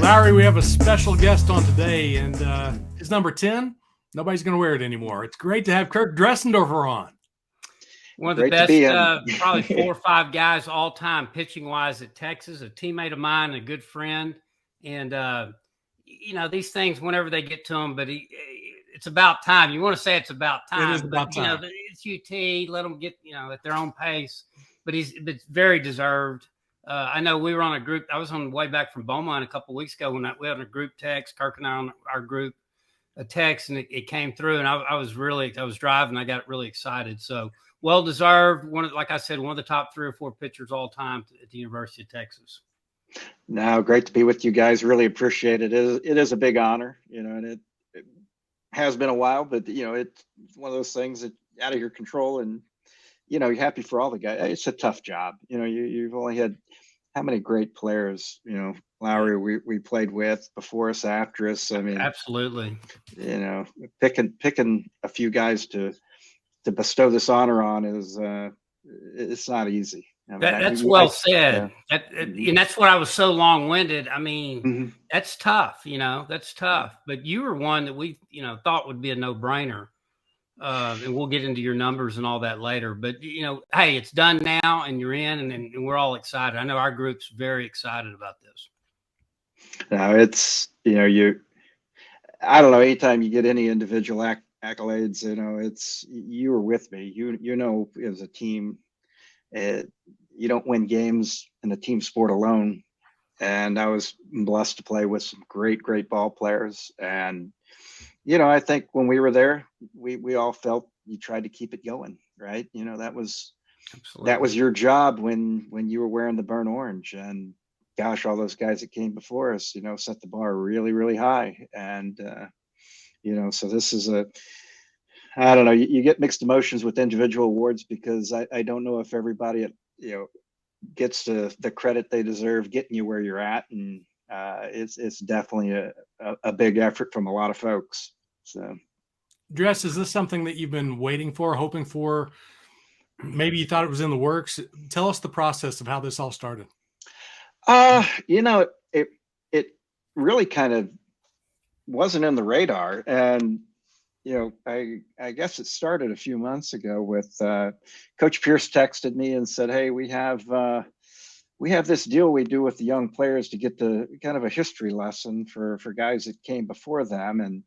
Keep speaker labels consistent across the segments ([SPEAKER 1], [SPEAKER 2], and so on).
[SPEAKER 1] Lowery, we have a special guest on today, and it's number 10. Nobody's going to wear it anymore. It's great to have Kirk Dressendorfer on.
[SPEAKER 2] One of the best, probably 4 or 5 guys all time pitching wise at Texas, a teammate of mine, a good friend. And, these things, whenever they get to them, but it's about time. You want to say it's about time.
[SPEAKER 1] It is about time.
[SPEAKER 2] It's UT, let them get, at their own pace. But it's very deserved. I know we were on a group. I was on the way back from Beaumont a couple of weeks ago when we had a group text. Kirk and I on our group a text, and it came through. And I was driving. I got really excited. So well deserved. Like I said, one of the top 3 or 4 pitchers all time at the University of Texas.
[SPEAKER 3] No, great to be with you guys. Really appreciate it. It is a big honor, and it has been a while, but it's one of those things that out of your control, and you're happy for all the guys. It's a tough job. You've only had how many great players, Lowery we played with before us, after us. I mean,
[SPEAKER 2] absolutely.
[SPEAKER 3] Picking a few guys to bestow this honor on is it's not easy. I mean,
[SPEAKER 2] that's well said. Yeah. And that's what I was so long-winded. I mean, That's tough. That's tough. But you were one that we thought would be a no-brainer. And we'll get into your numbers and all that later. But, hey, it's done now and you're in and we're all excited. I know our group's very excited about this.
[SPEAKER 3] No, it's, I don't know, anytime you get any individual accolades, it's, you were with me, as a team, you don't win games in a team sport alone. And I was blessed to play with some great ball players. And, I think when we were there, we all felt you tried to keep it going, right? That was your job when you were wearing the burnt orange. And gosh, all those guys that came before us, set the bar really, really high. And, so this is I don't know, you get mixed emotions with individual awards because I don't know if everybody, gets the credit they deserve getting you where you're at. And it's definitely a big effort from a lot of folks. So,
[SPEAKER 1] Dress, is this something that you've been waiting for, hoping for? Maybe you thought it was in the works. Tell us the process of how this all started.
[SPEAKER 3] It really kind of wasn't in the radar. And, I guess it started a few months ago with Coach Pierce texted me and said, hey, we have this deal we do with the young players to get the kind of a history lesson for guys that came before them. And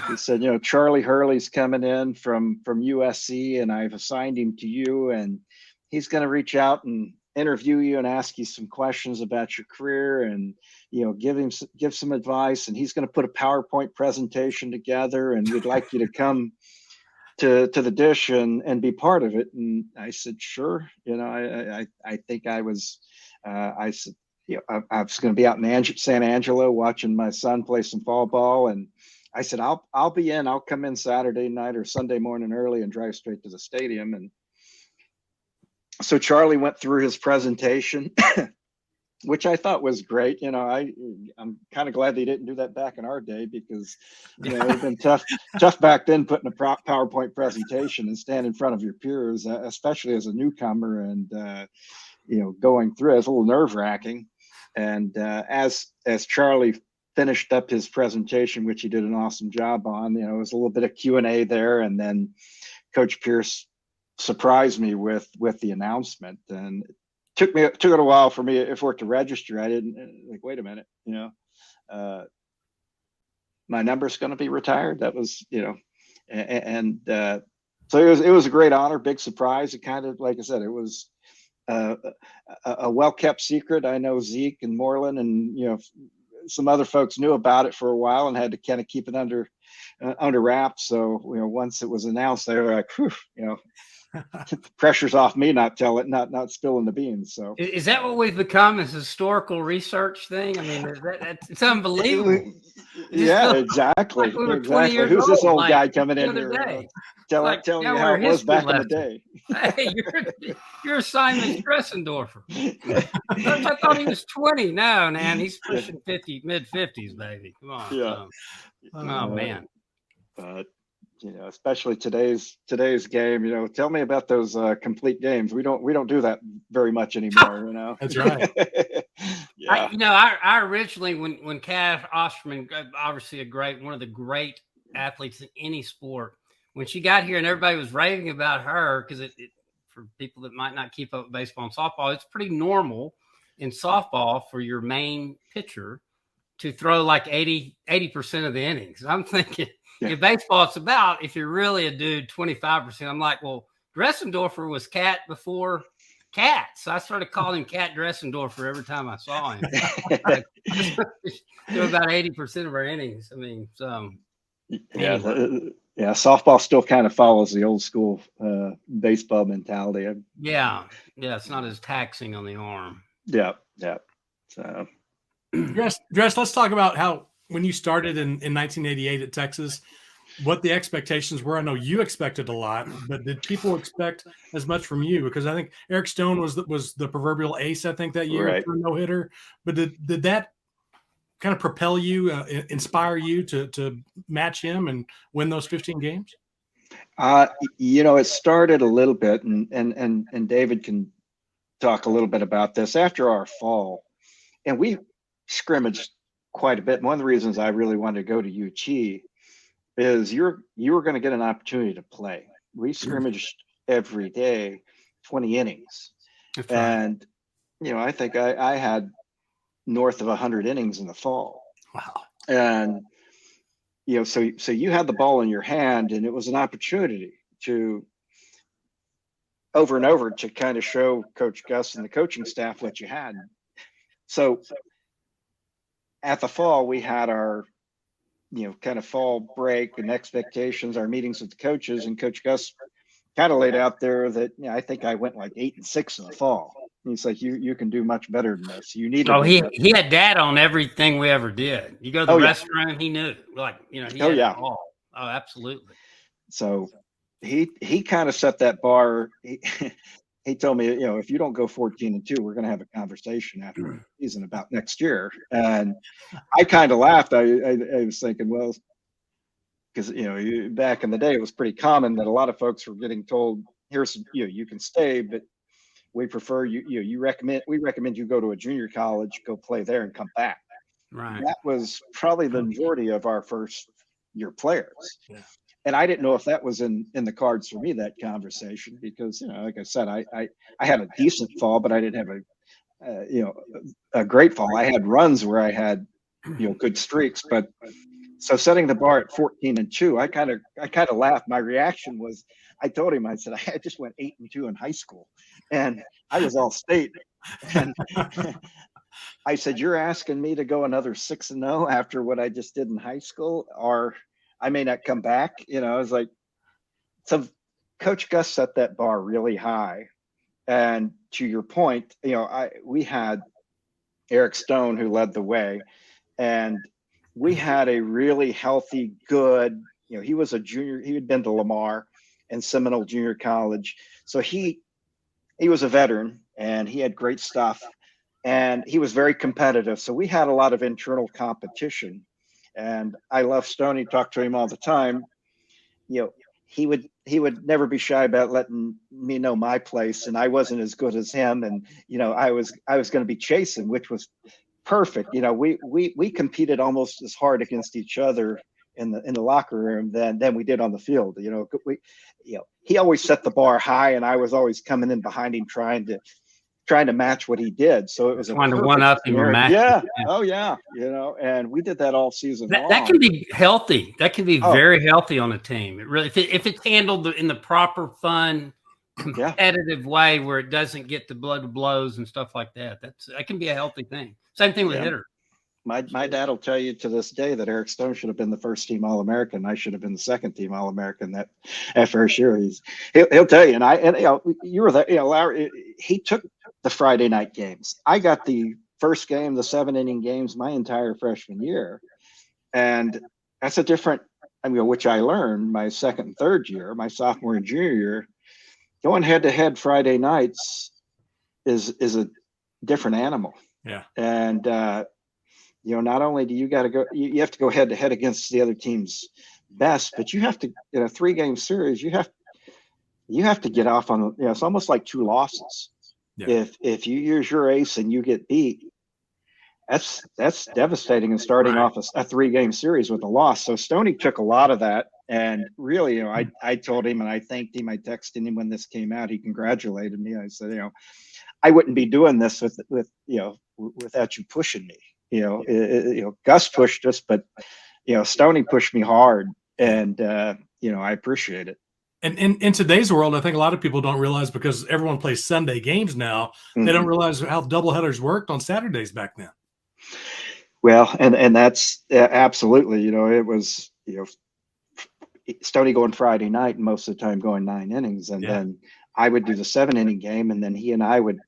[SPEAKER 3] he said, Charlie Hurley's coming in from USC and I've assigned him to you, and he's going to reach out and interview you and ask you some questions about your career and, give some advice. And he's going to put a PowerPoint presentation together, and we'd like you to come to the dish and be part of it. And I said, sure. I think I was, I said, I was going to be out in San Angelo watching my son play some fall ball. And I said, I'll be in, I'll come in Saturday night or Sunday morning early and drive straight to the stadium. And so Charlie went through his presentation, which I thought was great. I'm kind of glad they didn't do that back in our day because, it would have been tough back then putting a PowerPoint presentation and stand in front of your peers, especially as a newcomer and, going through it. It's a little nerve wracking. And as Charlie finished up his presentation, which he did an awesome job on, it was a little bit of Q&A there. And then Coach Pierce surprised me with the announcement, and it took it a while for me for it to register. I didn't wait a minute, my number's going to be retired. That was, so it was a great honor, big surprise. It kind of, like I said, it was a well-kept secret. I know Zeke and Moreland and, some other folks knew about it for a while and had to kind of keep it under wraps. So, once it was announced, they were like, whew, pressure's off me not spilling the beans. So
[SPEAKER 2] is that what we've become, this historical research thing? I mean, it's unbelievable.
[SPEAKER 3] Yeah, exactly. Exactly. Who's this old guy coming in here? Telling you how it was back in the day.
[SPEAKER 2] Hey, you're Simon Dressendorfer. I thought he was 20. No, man, he's pushing 50, mid-50s, baby. Come on.
[SPEAKER 3] Yeah.
[SPEAKER 2] Oh man.
[SPEAKER 3] But especially today's game. Tell me about those complete games. We don't do that very much anymore, you know.
[SPEAKER 1] That's right.
[SPEAKER 3] Yeah.
[SPEAKER 2] I originally, when Cass Osterman, obviously one of the great athletes in any sport, when she got here and everybody was raving about her, because for people that might not keep up with baseball and softball, it's pretty normal in softball for your main pitcher to throw like 80% of the innings. I'm thinking in baseball, it's about, if you're really a dude, 25%. I'm like, well, Dressendorfer was Cat before Cat. So I started calling him Cat Dressendorfer every time I saw him. Do about 80% of our innings. I mean, so anyway.
[SPEAKER 3] Softball still kind of follows the old school baseball mentality.
[SPEAKER 2] Yeah, it's not as taxing on the arm.
[SPEAKER 3] Yeah. So,
[SPEAKER 1] Dress, let's talk about how, when you started in 1988 at Texas, what the expectations were. I know you expected a lot, but did people expect as much from you? Because I think Eric Stone was the proverbial ace, I think, that year,
[SPEAKER 3] right.
[SPEAKER 1] for a no-hitter. But did that kind of propel you, inspire you to match him and win those 15 games?
[SPEAKER 3] It started a little bit, and David can talk a little bit about this after our fall, and we scrimmaged quite a bit. And one of the reasons I really wanted to go to UT is you were going to get an opportunity to play. We scrimmaged every day, 20 innings.
[SPEAKER 1] That's right.
[SPEAKER 3] And, I think I had north of 100 innings in the fall.
[SPEAKER 1] Wow.
[SPEAKER 3] And, so you had the ball in your hand, and it was an opportunity to over and over to kind of show Coach Gus and the coaching staff what you had. So at the fall, we had our kind of fall break and expectations, our meetings with the coaches, and Coach Gus kind of laid out there that I think I went like 8-6 in the fall. And he's like, you can do much better than this. You need to.
[SPEAKER 2] Oh, he had data on everything we ever did. You go to the restaurant, he knew. Like, he had it all. Oh, absolutely.
[SPEAKER 3] So he kind of set that bar. He told me, if you don't go 14-2, we're going to have a conversation after the season about next year. And I kind of laughed. I was thinking, well, because back in the day, it was pretty common that a lot of folks were getting told, "Here's you can stay, but we prefer we recommend you go to a junior college, go play there, and come back."
[SPEAKER 2] Right.
[SPEAKER 3] That was probably the majority of our first year players.
[SPEAKER 1] Yeah.
[SPEAKER 3] And I didn't know if that was in the cards for me, that conversation, because, like I said, I had a decent fall, but I didn't have a great fall. I had runs where I had, good streaks, but so setting the bar at 14-2, I kind of laughed. My reaction was, I told him, I said, I just went 8-2 in high school, and I was all state. And I said, you're asking me to go another 6-0 after what I just did in high school, or I may not come back. I was like, so Coach Gus set that bar really high. And to your point, we had Eric Stone, who led the way, and we had a really healthy, good, he was a junior. He had been to Lamar and Seminole Junior College. So he was a veteran, and he had great stuff, and he was very competitive. So we had a lot of internal competition. And I love Stoney, talk to him all the time. He would never be shy about letting me know my place, and I wasn't as good as him. And I was going to be chasing, which was perfect. We competed almost as hard against each other in the locker room than we did on the field. He always set the bar high, and I was always coming in behind him trying to match what he did. So it was
[SPEAKER 2] trying to one up him or match.
[SPEAKER 3] Yeah. Oh yeah. And we did that all season long.
[SPEAKER 2] That can be healthy. That can be very healthy on a team. It really, if it's handled in the proper, fun, competitive way where it doesn't get to blows and stuff like that. That can be a healthy thing. Same thing with hitter.
[SPEAKER 3] My dad will tell you to this day that Eric Stone should have been the first team All-American. I should have been the second team All-American that first year. He'll tell you. And you were there. Lowery, he took the Friday night games. I got the first game, the 7-inning games, my entire freshman year, and that's a different. Which I learned my second and third year, my sophomore and junior year. Going head-to-head Friday nights is a different animal.
[SPEAKER 1] Yeah. And
[SPEAKER 3] not only do you got to go, you have to go head-to-head against the other team's best, but you have to, in a 3-game series, you have to get off on, it's almost like 2 losses.
[SPEAKER 1] Yeah.
[SPEAKER 3] If you use your ace and you get beat, that's devastating, and starting
[SPEAKER 1] Right.
[SPEAKER 3] off a 3-game series with a loss. So Stoney took a lot of that, and really, you know, I told him and I thanked him. I texted him when this came out. He congratulated me. I said, you know, I wouldn't be doing this with you know, without you pushing me. You know, you know, Gus pushed us, but you know, Stoney pushed me hard, and you know, I appreciate it.
[SPEAKER 1] And in today's world, I think a lot of people don't realize, because everyone plays Sunday games now, they don't realize how doubleheaders worked on Saturdays back then.
[SPEAKER 3] Well, and that's absolutely, you know, it was, you know, Stoney going Friday night and most of the time going 9 innings, and then I would do the 7-inning game, and then he and I would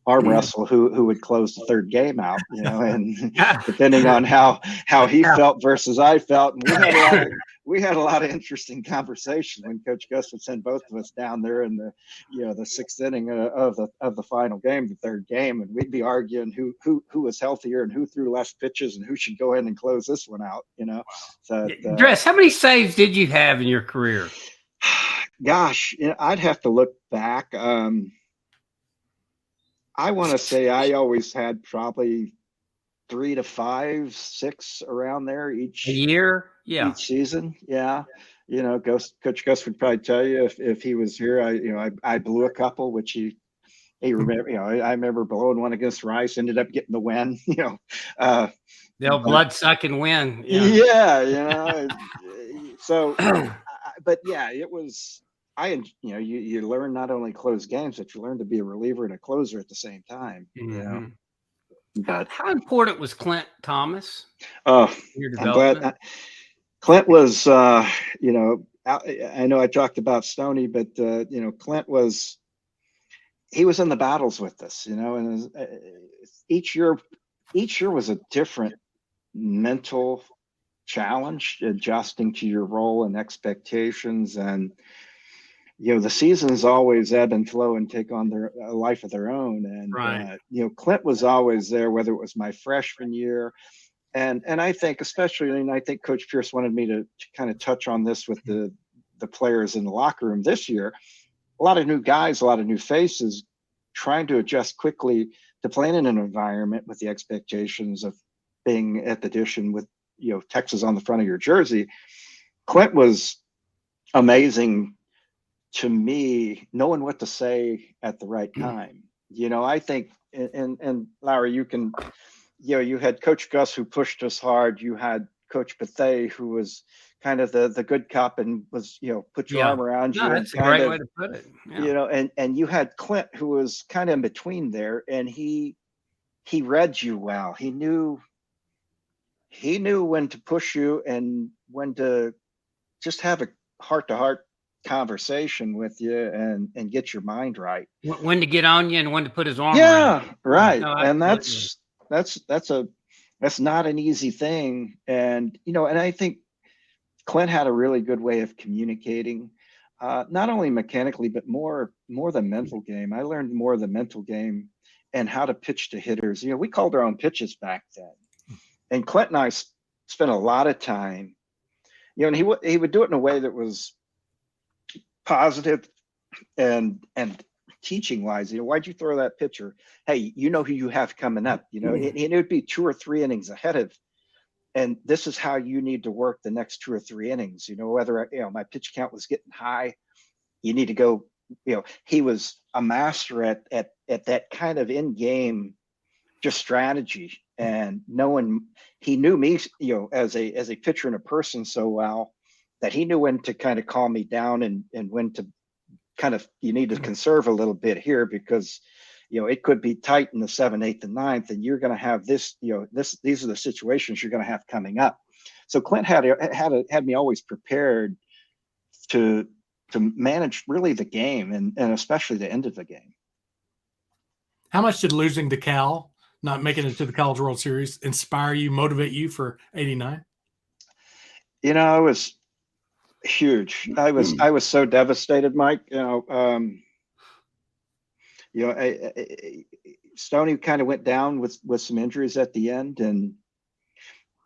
[SPEAKER 3] arm wrestle who would close the third game out, you know, and depending on how he felt versus I felt. And we had a lot of interesting conversation when Coach Gus would send both of us down there in the, you know, the 6th inning of the final game, the third game, and we'd be arguing who was healthier and who threw less pitches and who should go ahead and close this one out, you know. So
[SPEAKER 2] Dress, how many saves did you have in your career?
[SPEAKER 3] Gosh, you know, I'd have to look back. I want to say I always had probably 3 to 5, 6 around there each
[SPEAKER 2] year. Yeah.
[SPEAKER 3] Each season. Yeah. You know, Coach Gus would probably tell you if he was here, I blew a couple, which he remember, you know, I remember blowing one against Rice, ended up getting the win, you know,
[SPEAKER 2] the old blood sucking win.
[SPEAKER 3] Yeah. You know, so, but yeah, it was, you know, you learn not only close games, but you learn to be a reliever and a closer at the same time. You know, but
[SPEAKER 2] how important was Clint Thomas?
[SPEAKER 3] Oh, I'm glad. Clint was, you know, I know I talked about Stoney, but you know, Clint was, he was in the battles with us, you know, and each year was a different mental challenge, adjusting to your role and expectations. And you know, the seasons always ebb and flow and take on their life of their own. And you know, Clint was always there, whether it was my freshman year, and I think especially, and I think Coach Pierce wanted me to kind of touch on this with the players in the locker room this year. A lot of new guys, a lot of new faces, trying to adjust quickly to playing in an environment with the expectations of being at the dish and with, you know, Texas on the front of your jersey. Clint was amazing to me, knowing what to say at the right time. You know, I think, and Lowery, you can, you know, you had Coach Gus who pushed us hard. You had Coach Bethea who was kind of the good cop and was, you know, put your arm around you.
[SPEAKER 2] That's a great way to put it.
[SPEAKER 3] You know, and you had Clint who was kind of in between there, and he read you well. He knew when to push you and when to just have a heart-to-heart conversation with you and get your mind right.
[SPEAKER 2] When to get on you and when to put his arm around.
[SPEAKER 3] Yeah, right.
[SPEAKER 2] No,
[SPEAKER 3] and that's not an easy thing. And you know, and I think Clint had a really good way of communicating, not only mechanically but more the mental game. I learned more of the mental game and how to pitch to hitters. You know, we called our own pitches back then, and Clint and I spent a lot of time, you know, and he would do it in a way that was positive and teaching wise. You know, why'd you throw that pitcher? Hey, you know who you have coming up, you know, and it would be 2 or 3 innings ahead of, and this is how you need to work the next 2 or 3 innings. You know, whether, you know, my pitch count was getting high, you need to go, you know, he was a master at that kind of in-game just strategy, and he knew me, you know, as a pitcher and a person so well that he knew when to kind of calm me down and when to kind of, you need to conserve a little bit here because, you know, it could be tight in the 7th, 8th, and 9th, and you're going to have this, you know, these are the situations you're going to have coming up. So Clint had me always prepared to manage really the game and especially the end of the game.
[SPEAKER 1] How much did losing to Cal, not making it to the College World Series, inspire you, motivate you for '89?
[SPEAKER 3] You know, it was huge. I was so devastated, Mike. You know, Stoney kind of went down with some injuries at the end, and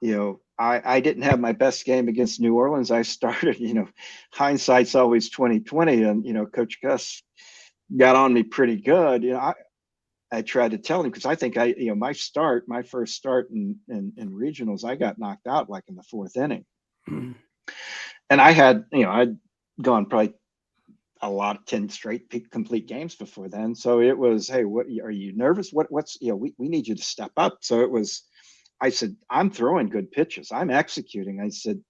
[SPEAKER 3] you know, I didn't have my best game against New Orleans. I started, you know, hindsight's always 20/20, and you know, Coach Gus got on me pretty good. You know, I tried to tell him, because I think my first start in regionals, I got knocked out like in the fourth inning. And I had, I'd gone probably a lot of 10 straight complete games before then. So it was, hey, what are you nervous? What's, we need you to step up. So it was, I said, I'm throwing good pitches. I'm executing. I said,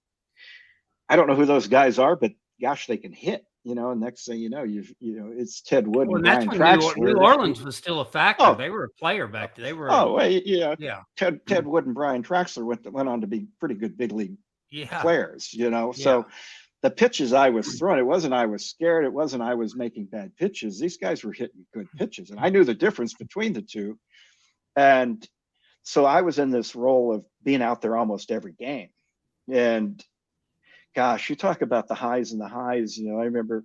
[SPEAKER 3] I don't know who those guys are, but gosh, they can hit, and next thing you know, it's Ted Wood and
[SPEAKER 2] that's
[SPEAKER 3] Brian
[SPEAKER 2] when
[SPEAKER 3] Traxler.
[SPEAKER 2] New Orleans was still a factor.
[SPEAKER 3] Oh.
[SPEAKER 2] They were a player back then. They were.
[SPEAKER 3] Oh, yeah.
[SPEAKER 2] Ted
[SPEAKER 3] Wood and Brian Traxler went on to be pretty good big league players,
[SPEAKER 2] Yeah.
[SPEAKER 3] So the pitches I was throwing, it wasn't I was scared. It wasn't I was making bad pitches. These guys were hitting good pitches, and I knew the difference between the two. And so I was in this role of being out there almost every game. And gosh, you talk about the highs and the highs. I remember,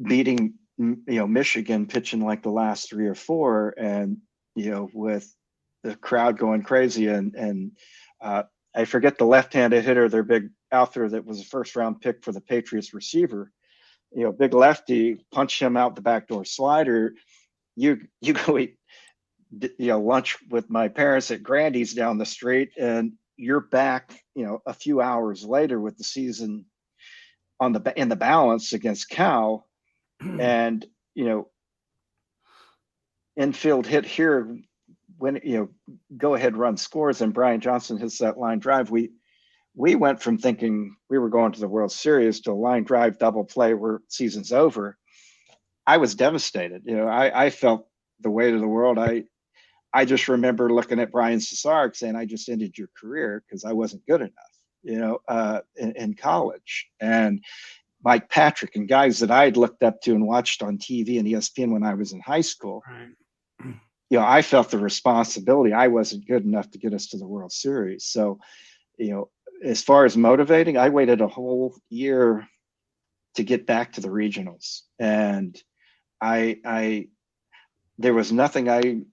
[SPEAKER 3] beating, Michigan, pitching like the last 3 or 4, and with the crowd going crazy, and I forget the left-handed hitter, their big outfielder that was a first-round pick for the Patriots receiver, big lefty, punch him out the backdoor slider. You go eat, lunch with my parents at Grandy's down the street, and you're back, a few hours later with the season in the balance against Cal, and infield hit here, when go ahead run scores, and Brian Johnson hits that line drive. We went from thinking we were going to the World Series to a line drive double play where season's over. I was devastated. I felt the weight of the world. I just remember looking at Brian Cesarek saying, I just ended your career because I wasn't good enough, in college. And Mike Patrick and guys that I had looked up to and watched on TV and ESPN when I was in high school.
[SPEAKER 2] Right.
[SPEAKER 3] I felt the responsibility. I wasn't good enough to get us to the World Series. So, as far as motivating, I waited a whole year to get back to the regionals. And there was nothing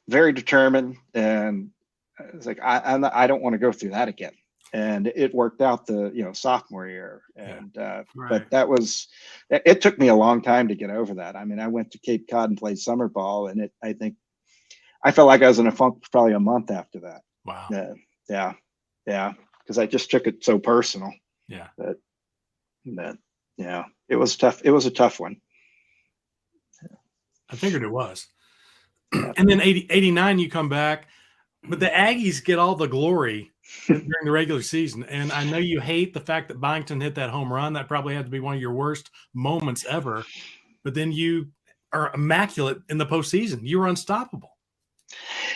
[SPEAKER 3] very determined. And I was like, I don't want to go through that again. And it worked out the, sophomore year. And, but it took me a long time to get over that. I mean, I went to Cape Cod and played summer ball, and I felt like I was in a funk for probably a month after that.
[SPEAKER 1] Wow.
[SPEAKER 3] Yeah. Cause I just took it so personal.
[SPEAKER 1] Yeah.
[SPEAKER 3] But it was tough. It was a tough one.
[SPEAKER 1] I figured it was. And then 89, you come back, but the Aggies get all the glory during the regular season. And I know you hate the fact that Byington hit that home run. That probably had to be one of your worst moments ever. But then you are immaculate in the postseason. You were unstoppable.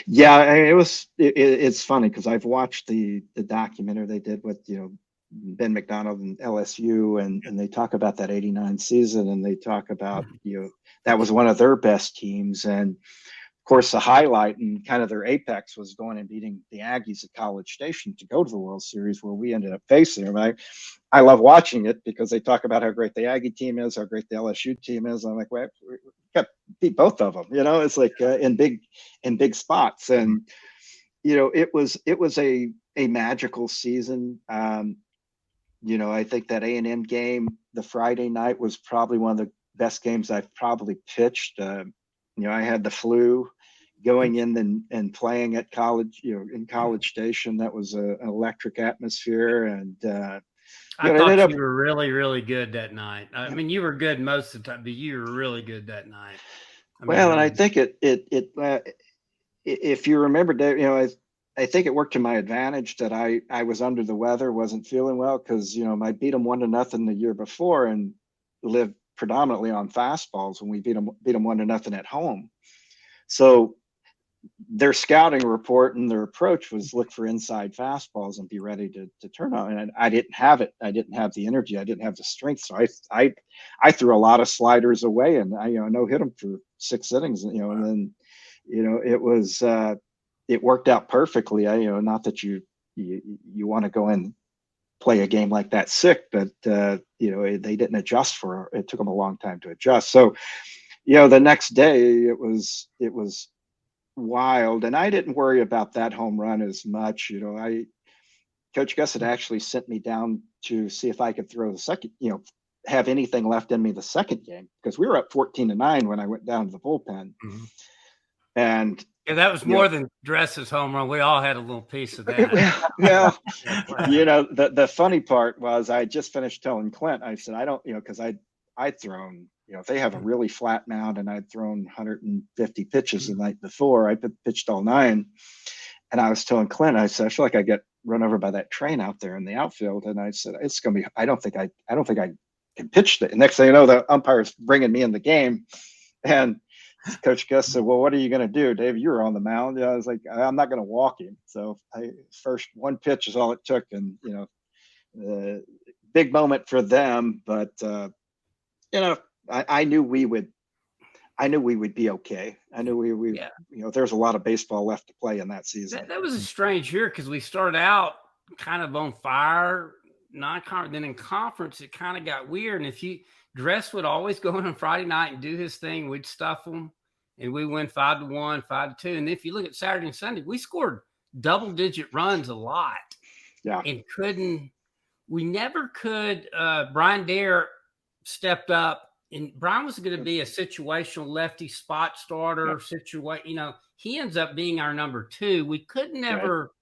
[SPEAKER 3] Yeah, it's funny because I've watched the documentary they did with, Ben McDonald and LSU, and they talk about that 89 season, and they talk about, that was one of their best teams. And of course, the highlight and kind of their apex was going and beating the Aggies at College Station to go to the World Series, where we ended up facing them. I love watching it because they talk about how great the Aggie team is, how great the LSU team is. I'm like, well, we got to beat both of them. It's like in big spots, and it was a magical season. I think that A&M game, the Friday night, was probably one of the best games I've probably pitched. I had the flu going in and playing at college, in College Station. That was an electric atmosphere. And
[SPEAKER 2] I thought you were really, really good that night. I mean, you were good most of the time, but you were really good that night.
[SPEAKER 3] And I think if you remember, Dave, I think it worked to my advantage that I was under the weather, wasn't feeling well, because I beat them 1-0 the year before and lived predominantly on fastballs when we beat them 1-0 at home. So their scouting report and their approach was look for inside fastballs and be ready to turn on. And I didn't have it. I didn't have the energy. I didn't have the strength. So I threw a lot of sliders away, and I no hit them for 6 innings. And then it was. It worked out perfectly. Not that you want to go and play a game like that sick, but they didn't adjust for it. It took them a long time to adjust. So, the next day it was wild, and I didn't worry about that home run as much. Coach Gus had actually sent me down to see if I could throw the second, have anything left in me the second game because we were up 14-9 when I went down to the bullpen.
[SPEAKER 1] Mhm.
[SPEAKER 3] And
[SPEAKER 2] Yeah, that was more than Dress's home run. We all had a little piece of that.
[SPEAKER 3] Yeah. The funny part was I just finished telling Clint, I said, I don't, because I'd thrown, if they have a really flat mound and I'd thrown 150 pitches the night before, I pitched all 9. And I was telling Clint, I said, I feel like I get run over by that train out there in the outfield. And I said, it's going to be, I don't think I can pitch it. Next thing you know, the umpire's bringing me in the game. And Coach Gus said, well, what are you going to do, Dave? You were on the mound. I was like, I'm not going to walk him. So first one pitch is all it took. And, big moment for them. But, I knew we would be okay. I knew there's a lot of baseball left to play in that season.
[SPEAKER 2] That was a strange year because we started out kind of on fire, non-conference. Then in conference, it kind of got weird. And Dress would always go in on Friday night and do his thing. We'd stuff them, and we win 5-1, 5-2. And if you look at Saturday and Sunday, we scored double-digit runs a lot.
[SPEAKER 3] Yeah,
[SPEAKER 2] and we never could. Brian Dare stepped up. And Brian was going to be a situational lefty spot starter he ends up being our number 2. We could never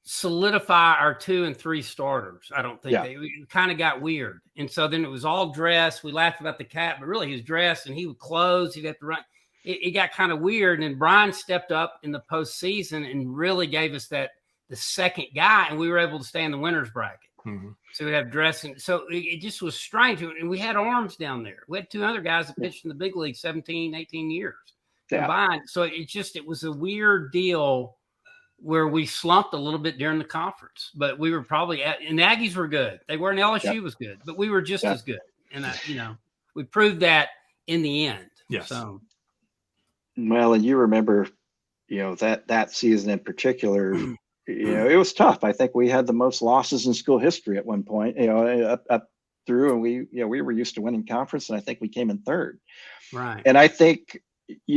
[SPEAKER 2] solidify our 2 and 3 starters. I don't think it kind of got weird. And so then it was all Dress. We laughed about the cat, but really he was Dressed and he would close. He'd have to run. It got kind of weird. And Brian stepped up in the postseason and really gave us the second guy. And we were able to stay in the winner's bracket.
[SPEAKER 1] Mm-hmm.
[SPEAKER 2] So we'd have Dressing. So it just was strange. And we had arms down there. We had 2 other guys that pitched in the big league 17, 18 years combined. So it was a weird deal where we slumped a little bit during the conference. But we were probably and the Aggies were good. They weren't. LSU was good. But we were just as good. And, we proved that in the end.
[SPEAKER 1] Yes.
[SPEAKER 2] So.
[SPEAKER 3] Well, and you remember, that season in particular – it was tough. I think we had the most losses in school history at one point, up through, and we were used to winning conference, and I think we came in 3rd.
[SPEAKER 2] Right.
[SPEAKER 3] And I think,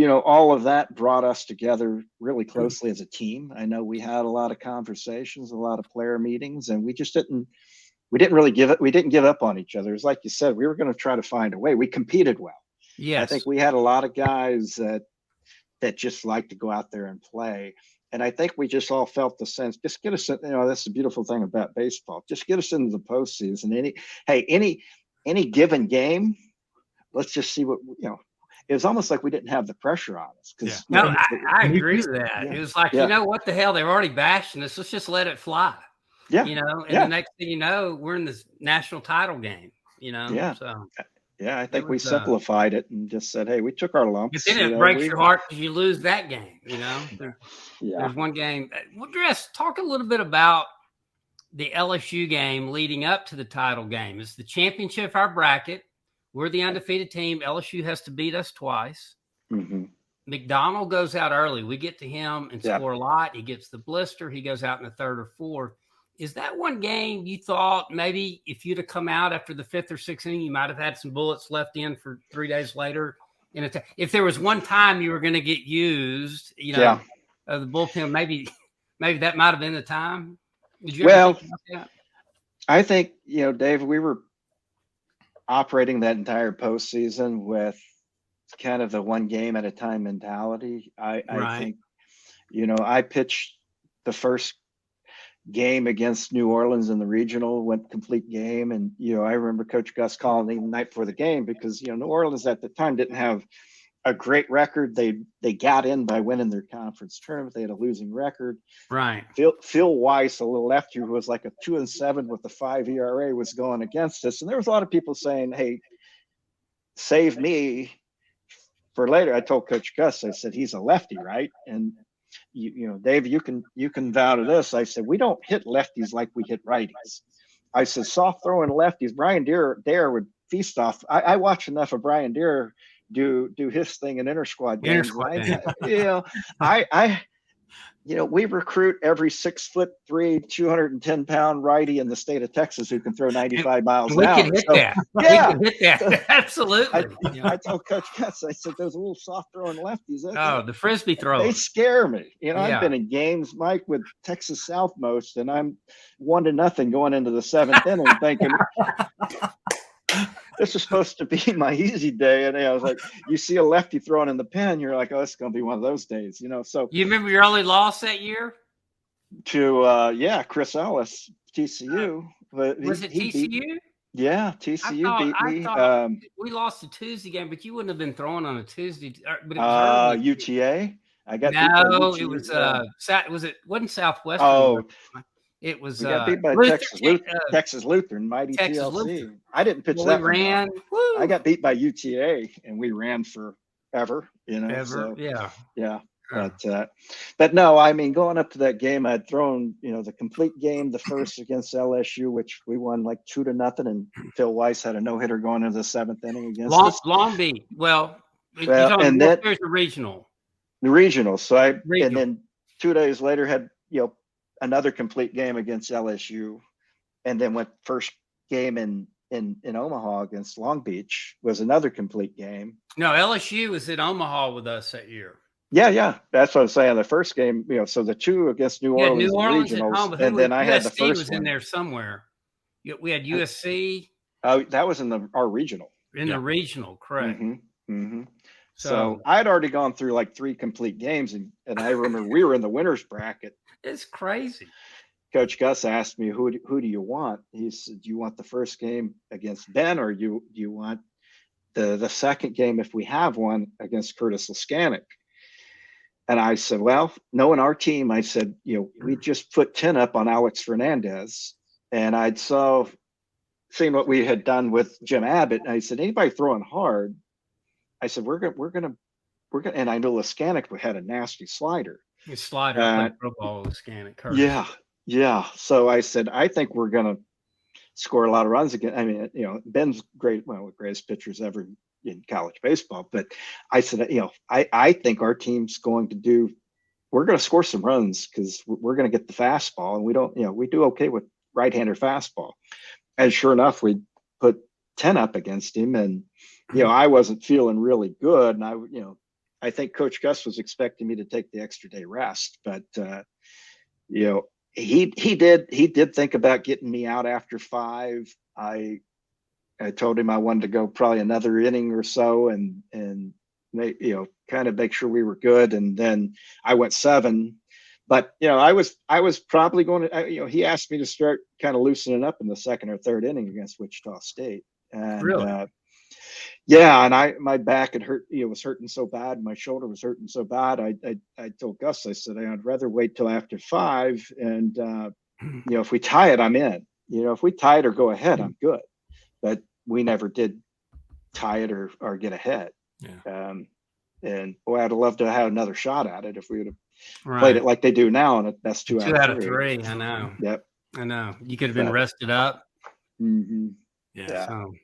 [SPEAKER 3] all of that brought us together really closely as a team. I know we had a lot of conversations, a lot of player meetings, and we didn't give up on each other. It's like you said, we were going to try to find a way. We competed well.
[SPEAKER 2] Yes.
[SPEAKER 3] I think we had a lot of guys that just like to go out there and play. And I think we just all felt the sense, just get us, that's the beautiful thing about baseball. Just get us into the postseason. Any given game, let's just see what, it was almost like we didn't have the pressure on us.
[SPEAKER 2] No, I agree with that. It was like, what the hell? They were already bashing us. Let's just let it fly.
[SPEAKER 3] Yeah.
[SPEAKER 2] The next thing you know, we're in this national title game,
[SPEAKER 3] Yeah.
[SPEAKER 2] So.
[SPEAKER 3] Yeah, I think we simplified it and just said, hey, we took our lumps.
[SPEAKER 2] But then it breaks your heart because you lose that game, There's one game. Well, Dress, talk a little bit about the LSU game leading up to the title game. It's the championship of our bracket. We're the undefeated team. LSU has to beat us twice.
[SPEAKER 3] Mm-hmm.
[SPEAKER 2] McDonald goes out early. We get to him and score a lot. He gets the blister. He goes out in the 3rd or 4th. Is that one game you thought maybe if you'd have come out after the 5th or 6th inning, you might have had some bullets left in for 3 days later? And if there was one time you were going to get used, the bullpen, maybe that might have been the time. Did you ever think about that? I
[SPEAKER 3] think, Dave, we were operating that entire postseason with kind of the one game at a time mentality. I think, I pitched the first game against New Orleans in the regional, went complete game. And, I remember Coach Gus calling me the night before the game because, New Orleans at the time didn't have a great record. They got in by winning their conference tournament. They had a losing record.
[SPEAKER 2] Right.
[SPEAKER 3] Phil Weiss, a little lefty who was like a 2-7 with a 5 ERA, was going against us. And there was a lot of people saying, hey, save me for later. I told Coach Gus, I said, he's a lefty, right? And Dave, you can vouch to this. I said, we don't hit lefties like we hit righties. I said, soft throwing lefties. Brian Dare would feast off. I watched enough of Brian Dare do his thing in inter squad games. We recruit every 6'3", 210-pound righty in the state of Texas who can throw 95 miles an hour.
[SPEAKER 2] We can hit that. Yeah, we can hit that. Absolutely.
[SPEAKER 3] I told Coach Gus, I said, those little soft throwing lefties.
[SPEAKER 2] The frisbee throwers.
[SPEAKER 3] They scare me. I've been in games, Mike, with Texas Southmost, and I'm 1-0 going into the 7th inning, thinking. this is supposed to be my easy day. And I was like, you see a lefty throwing in the pen, you're like, oh, it's going to be one of those days, you know? So
[SPEAKER 2] You remember your only loss that year?
[SPEAKER 3] to Chris Ellis, TCU. But
[SPEAKER 2] Was it TCU?
[SPEAKER 3] Yeah, TCU beat me.
[SPEAKER 2] I thought we lost the Tuesday game, but you wouldn't have been throwing on a Tuesday. But it was early.
[SPEAKER 3] UTA. I got
[SPEAKER 2] no,
[SPEAKER 3] beat by UTA.
[SPEAKER 2] it was wasn't Southwestern.
[SPEAKER 3] Oh,
[SPEAKER 2] it was.
[SPEAKER 3] We got beat by Texas Lutheran, mighty
[SPEAKER 2] Texas
[SPEAKER 3] TLC.
[SPEAKER 2] Lutheran.
[SPEAKER 3] I didn't pitch
[SPEAKER 2] well,
[SPEAKER 3] that.
[SPEAKER 2] We ran.
[SPEAKER 3] I got beat by UTA, and we ran forever. You know, so, yeah. But no, I mean, going up to that game, I'd thrown, the complete game, the first against LSU, which we won like 2-0, and Phil Weiss had a no-hitter going into the 7th inning against us.
[SPEAKER 2] Long Beach.
[SPEAKER 3] And then
[SPEAKER 2] there's the regional.
[SPEAKER 3] The regional. So and then 2 days later had another complete game against LSU, and then went first game in Omaha against Long Beach was another complete game.
[SPEAKER 2] No, LSU was in Omaha with us that year.
[SPEAKER 3] Yeah, that's what I'm saying. The first game, so the two against New Orleans, regionals, home, but then I had the first
[SPEAKER 2] was
[SPEAKER 3] one.
[SPEAKER 2] In there somewhere. We had USC.
[SPEAKER 3] Oh, that was in our regional.
[SPEAKER 2] The regional, correct.
[SPEAKER 3] Mm-hmm. So I had already gone through like 3 complete games, and I remember we were in the winners bracket.
[SPEAKER 2] It's crazy.
[SPEAKER 3] Coach Gus asked me, who do you want? He said, do you want the first game against Ben, or do you want the second game, if we have one, against Curtis Laskanik? And I said, well, knowing our team, I said, we just put 10 up on Alex Fernandez, and I'd seen what we had done with Jim Abbott. And I said, anybody throwing hard, I said, we're gonna, and I know Laskanik had a nasty slider.
[SPEAKER 2] His slider, like pro ball, Laskanik.
[SPEAKER 3] Yeah. So I said, I think we're gonna score a lot of runs again. I mean, Ben's great, one of the greatest pitchers ever in college baseball. But I said, I think our team's we're going to score some runs, because we're going to get the fastball, and we do okay with right-hander fastball. And sure enough, we put 10 up against him, and I wasn't feeling really good, and I think Coach Gus was expecting me to take the extra day rest, but he did think about getting me out after 5. I told him I wanted to go probably another inning or so, and kind of make sure we were good. And then I went 7, but I was probably going to. He asked me to start kind of loosening up in the 2nd or 3rd inning against Wichita State. And
[SPEAKER 2] really,
[SPEAKER 3] and my back had hurt. Was hurting so bad. My shoulder was hurting so bad. I told Gus, I said, I'd rather wait till after 5, and if we tie it, I'm in. If we tie it or go ahead, I'm good. But we never did tie it or get ahead.
[SPEAKER 2] Yeah.
[SPEAKER 3] And boy, I'd love to have another shot at it if we would have played it like they do now, and that's 2 out of 3.
[SPEAKER 2] I know.
[SPEAKER 3] Yep.
[SPEAKER 2] I know. You could have been rested up.
[SPEAKER 3] Mm-hmm.
[SPEAKER 1] Yeah. So.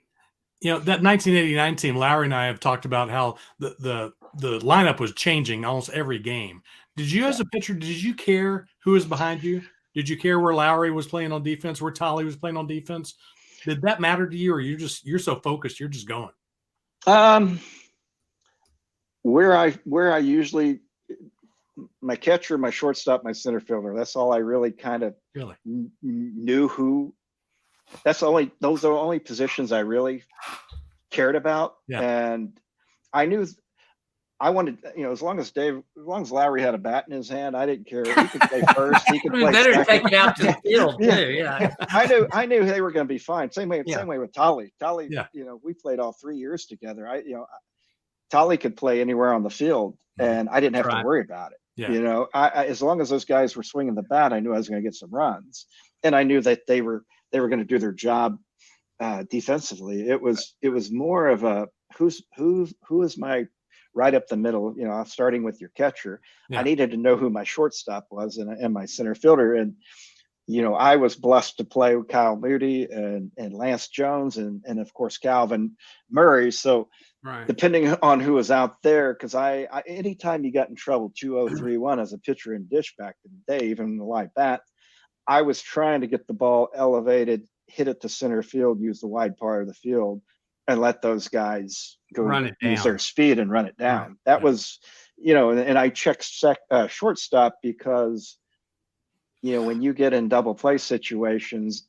[SPEAKER 1] That 1989 team, Lowery and I have talked about how the lineup was changing almost every game. Did you, as a pitcher, did you care who was behind you? Did you care where Lowery was playing on defense, where Tolley was playing on defense? Did that matter to you, or you're so focused, you're just going?
[SPEAKER 3] Where I usually, my catcher, my shortstop, my center fielder, that's all I really kind of knew who. Those are the only positions I really cared about. Yeah. And I knew I wanted, as long as Lowery had a bat in his hand, I didn't care. He could play first. He could play
[SPEAKER 2] better
[SPEAKER 3] second.
[SPEAKER 2] Take it out to the field too. Yeah.
[SPEAKER 3] I knew they were going to be fine. Same way with Tolley. Tolley, we played all 3 years together. Tolley could play anywhere on the field, and I didn't have to worry about it. Yeah. As long as those guys were swinging the bat, I knew I was going to get some runs, and I knew that they were going to do their job defensively. It was more of a who is my right up the middle, starting with your catcher. Yeah. I needed to know who my shortstop was and my center fielder. And, I was blessed to play with Kyle Moody and Lance Jones and of course, Calvin Murray. So depending on who was out there, because I anytime you got in trouble 2-0, 3-1 as a pitcher in dish back in the day, even in the live bat, I was trying to get the ball elevated, hit it to center field, use the wide part of the field, and let those guys go use their speed and run it down. Right. That was, and I checked shortstop because, when you get in double play situations,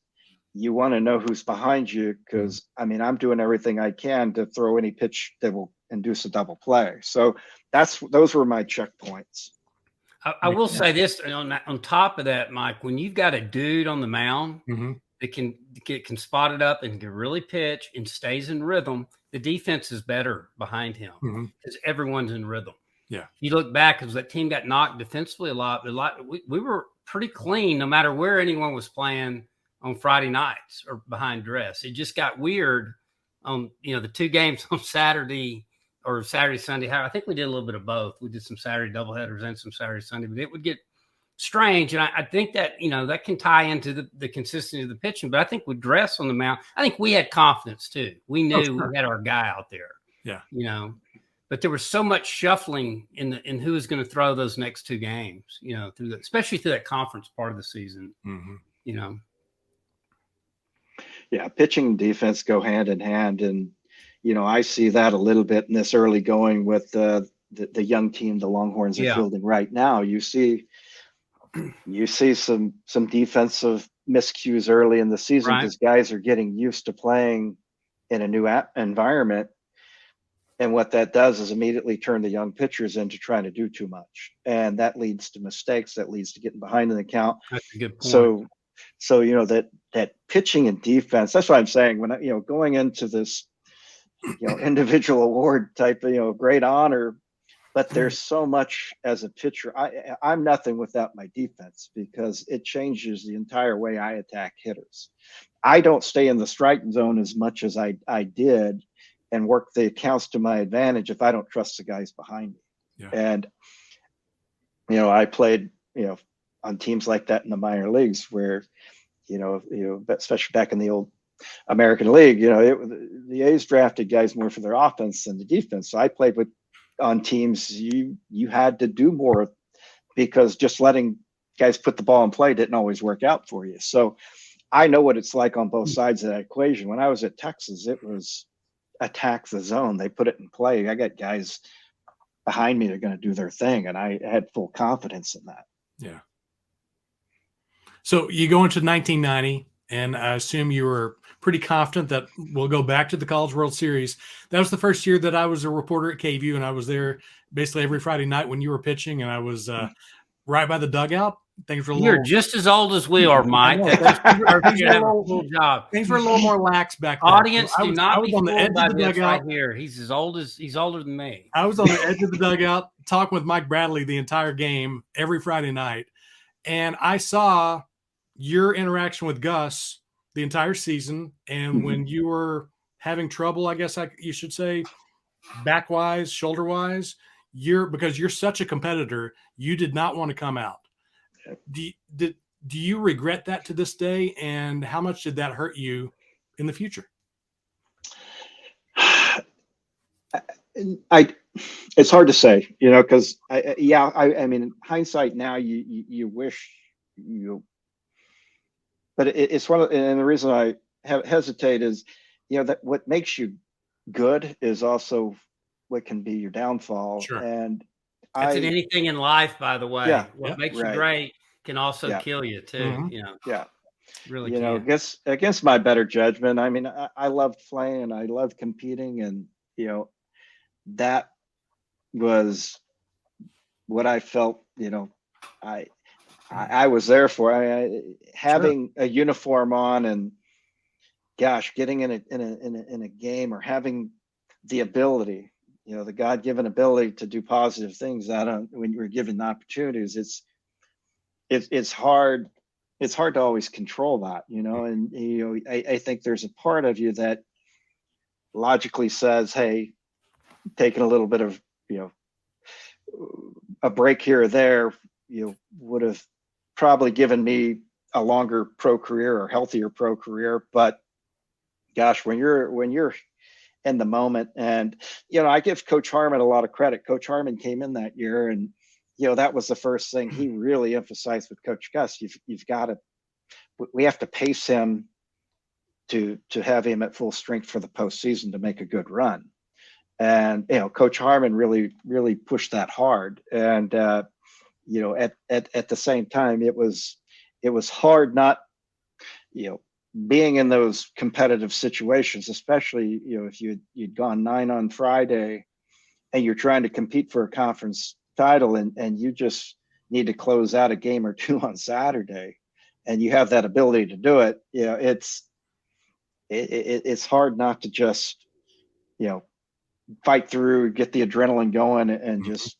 [SPEAKER 3] you want to know who's behind you, because I mean, I'm doing everything I can to throw any pitch that will induce a double play. So those were my checkpoints.
[SPEAKER 2] I will say this on top of that, Mike, when you've got a dude on the mound that can spot it up and can really pitch and stays in rhythm, the defense is better behind him because everyone's in rhythm.
[SPEAKER 1] Yeah.
[SPEAKER 2] You look back, because that team got knocked defensively a lot. We were pretty clean no matter where anyone was playing on Friday nights or behind dress. It just got weird on, the two games on Saturday or Saturday, Sunday. I think we did a little bit of both. We did some Saturday doubleheaders and some Saturday, Sunday, but it would get strange. And I think that, that can tie into the consistency of the pitching. But I think with Dress on the mound, I think we had confidence too. We knew we had our guy out there.
[SPEAKER 1] Yeah.
[SPEAKER 2] But there was so much shuffling in who was going to throw those next two games, especially through that conference part of the season,
[SPEAKER 3] Yeah, pitching and defense go hand in hand. And, I see that a little bit in this early going with the young team the Longhorns are fielding right now. You see some defensive miscues early in the season because guys are getting used to playing in a new environment. And what that does is immediately turn the young pitchers into trying to do too much. And that leads to mistakes. That leads to getting behind in the count.
[SPEAKER 2] That's a good point.
[SPEAKER 3] So that pitching and defense, that's what I'm saying. When going into this, individual award type of, great honor, but there's so much as a pitcher. I'm nothing without my defense, because it changes the entire way I attack hitters. I don't stay in the strike zone as much as I did and work the accounts to my advantage if I don't trust the guys behind me.
[SPEAKER 1] Yeah.
[SPEAKER 3] And, I played, on teams like that in the minor leagues where, especially back in the old American League, the A's drafted guys more for their offense than the defense. So I played on teams you had to do more, because just letting guys put the ball in play didn't always work out for you. So I know what it's like on both sides of that equation. When I was at Texas, it was attack the zone. They put it in play. I got guys behind me that are going to do their thing, and I had full confidence in that.
[SPEAKER 1] Yeah. So you go into 1990, and I assume you were pretty confident that we'll go back to the College World Series. That was the first year that I was a reporter at KVU, and I was there basically every Friday night when you were pitching, and I was right by the dugout. Things were
[SPEAKER 2] You're just as old as we are, Mike. Things were
[SPEAKER 1] a little more lax back then.
[SPEAKER 2] Audience,
[SPEAKER 1] so
[SPEAKER 2] do not be
[SPEAKER 1] on the edge
[SPEAKER 2] fooled
[SPEAKER 1] of the
[SPEAKER 2] by this
[SPEAKER 1] dugout.
[SPEAKER 2] right here. He's older than me.
[SPEAKER 1] I was on the edge of the dugout talking with Mike Bradley the entire game every Friday night, and I saw your interaction with Gus the entire season. And when you were having trouble, I guess you should say, back wise, shoulder wise, because you're such a competitor, you did not want to come out. Do you regret that to this day? And how much did that hurt you in the future?
[SPEAKER 3] It's hard to say, because I mean, in hindsight now, you wish but it's and the reason I hesitate is, that what makes you good is also what can be your downfall.
[SPEAKER 1] Sure.
[SPEAKER 3] And
[SPEAKER 2] that's in anything in life, by the way.
[SPEAKER 3] Yeah,
[SPEAKER 2] what makes you great can also kill you too.
[SPEAKER 1] Mm-hmm.
[SPEAKER 3] Really, against my better judgment. I mean, I loved playing and I loved competing, and that was what I felt. I was there for. Having a uniform on, and gosh, getting in a game, or having the ability, the God-given ability to do positive things. When you're given opportunities, it's hard. It's hard to always control that, and I think there's a part of you that logically says, hey, taking a little bit of a break here or there, would have probably given me a longer pro career or healthier pro career. But gosh, when you're in the moment, and I give Coach Harmon a lot of credit. Coach Harmon came in that year, and that was the first thing he really emphasized with Coach Gus. We have to pace him to have him at full strength for the postseason to make a good run. And Coach Harmon really pushed that hard. And at the same time, it was hard not being in those competitive situations, especially, if you'd gone 9 on Friday and you're trying to compete for a conference title, and you just need to close out a game or two on Saturday, and you have that ability to do it, it's hard not to just, fight through, get the adrenaline going, and just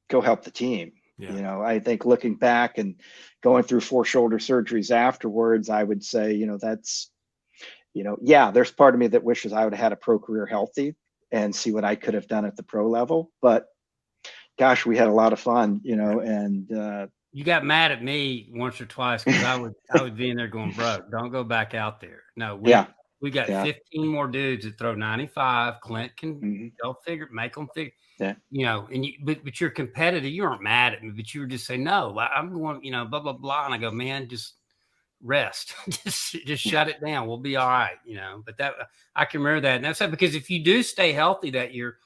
[SPEAKER 3] go help the team.
[SPEAKER 1] Yeah.
[SPEAKER 3] I think looking back and going through 4 shoulder surgeries afterwards, I would say, that's, there's part of me that wishes I would have had a pro career healthy and see what I could have done at the pro level. But gosh, we had a lot of fun, and
[SPEAKER 2] you got mad at me once or twice because I would be in there going, bro, don't go back out there. No, we got 15 more dudes that throw 95. Clint can go figure, make them figure.
[SPEAKER 3] Yeah.
[SPEAKER 2] And but you're competitive. You aren't mad at me, but you were just saying, no, I'm going, blah, blah, blah. And I go, man, just rest, just shut it down. We'll be all right. But that, I can remember that. And that's because if you do stay healthy that year,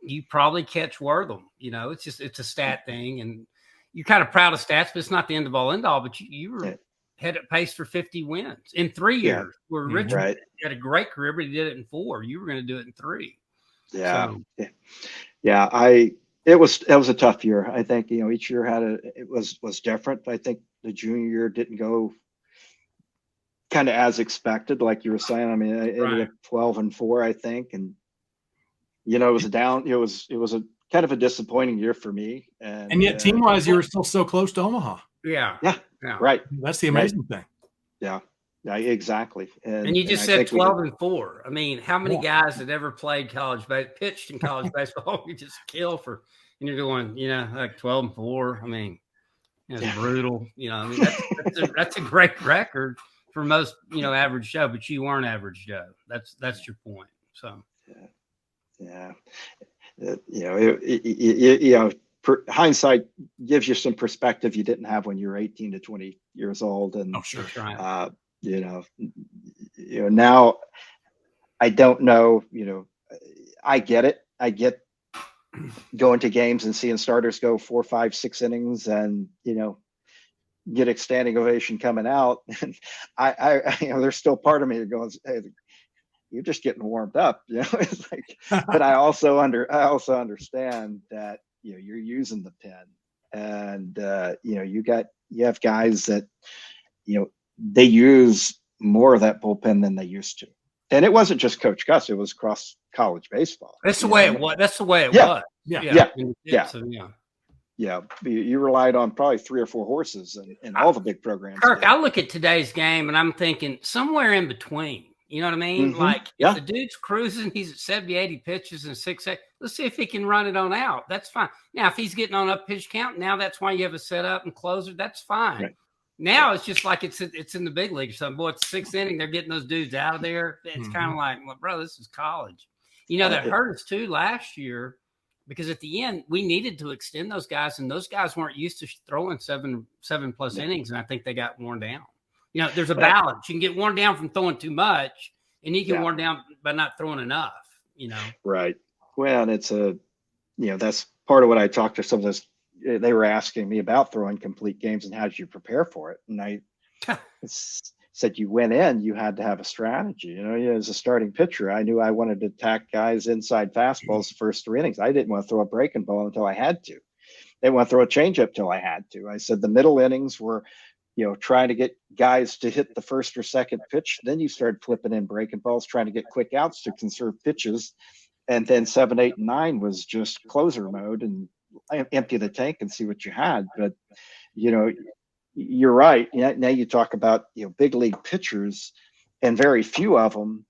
[SPEAKER 2] you probably catch Wortham. It's a stat thing. And you're kind of proud of stats, but it's not the end all. But you were head at pace for 50 wins in 3 years. Where Richard had a great career, but he did it in 4. You were going to do it in 3.
[SPEAKER 3] Yeah. So. Yeah. It was a tough year. I think, each year it was different. I think the junior year didn't go kind of as expected, like you were saying. I mean, I ended up 12-4, I think. And, it was it was a kind of a disappointing year for me.
[SPEAKER 1] And yet team wise, you were still so close to Omaha.
[SPEAKER 2] Yeah.
[SPEAKER 3] Right.
[SPEAKER 1] That's the amazing thing.
[SPEAKER 3] Yeah. Yeah, exactly.
[SPEAKER 2] And you just said 12-4. I mean, how many guys that ever played pitched in college baseball, you just kill for, and you're going, like 12-4. I mean, it's brutal. I mean, that's a great record for most, average Joe, but you weren't average Joe. That's your point. So,
[SPEAKER 3] yeah. Hindsight gives you some perspective you didn't have when you were 18 to 20 years old. And,
[SPEAKER 1] sure.
[SPEAKER 3] Now I don't know, I get it. I get going to games and seeing starters go 4, 5, 6 innings and, get a standing ovation coming out. And I there's still part of me that goes, hey, you're just getting warmed up, it's like, but I also understand that, you're using the pen, and, you have guys that, they use more of that bullpen than they used to. And it wasn't just Coach Gus, it was across college baseball.
[SPEAKER 2] That's the way it was. That's the way it was.
[SPEAKER 3] Yeah. You relied on probably 3 or 4 horses in all the big programs.
[SPEAKER 2] Kirk, I look at today's game and I'm thinking somewhere in between. You know what I mean? Like, if the dude's cruising, he's at 70, 80 pitches in 6, 8. Let's see if he can run it on out. That's fine. Now, if he's getting on up pitch count, now that's why you have a setup and closer. That's fine. Right. Now it's just like it's in the big league or something. Boy, it's 6th inning. They're getting those dudes out of there. It's kind of like, well, bro, this is college. That hurt us too last year because at the end we needed to extend those guys, and those guys weren't used to throwing 7+ innings, and I think they got worn down. There's a balance. You can get worn down from throwing too much, and you get worn down by not throwing enough.
[SPEAKER 3] Right. Well, and it's that's part of what I talked to some of those. They were asking me about throwing complete games and how did you prepare for it? And I said, you went in, you had to have a strategy. As a starting pitcher, I knew I wanted to attack guys inside fastballs the first 3 innings. I didn't want to throw a breaking ball until I had to. They didn't want to throw a changeup till I had to. I said the middle innings were, trying to get guys to hit the first or second pitch. Then you started flipping in breaking balls, trying to get quick outs to conserve pitches. And then 7, 8, and 9 was just closer mode and empty the tank and see what you had. But, you're right. Now you talk about, big league pitchers, and very few of them,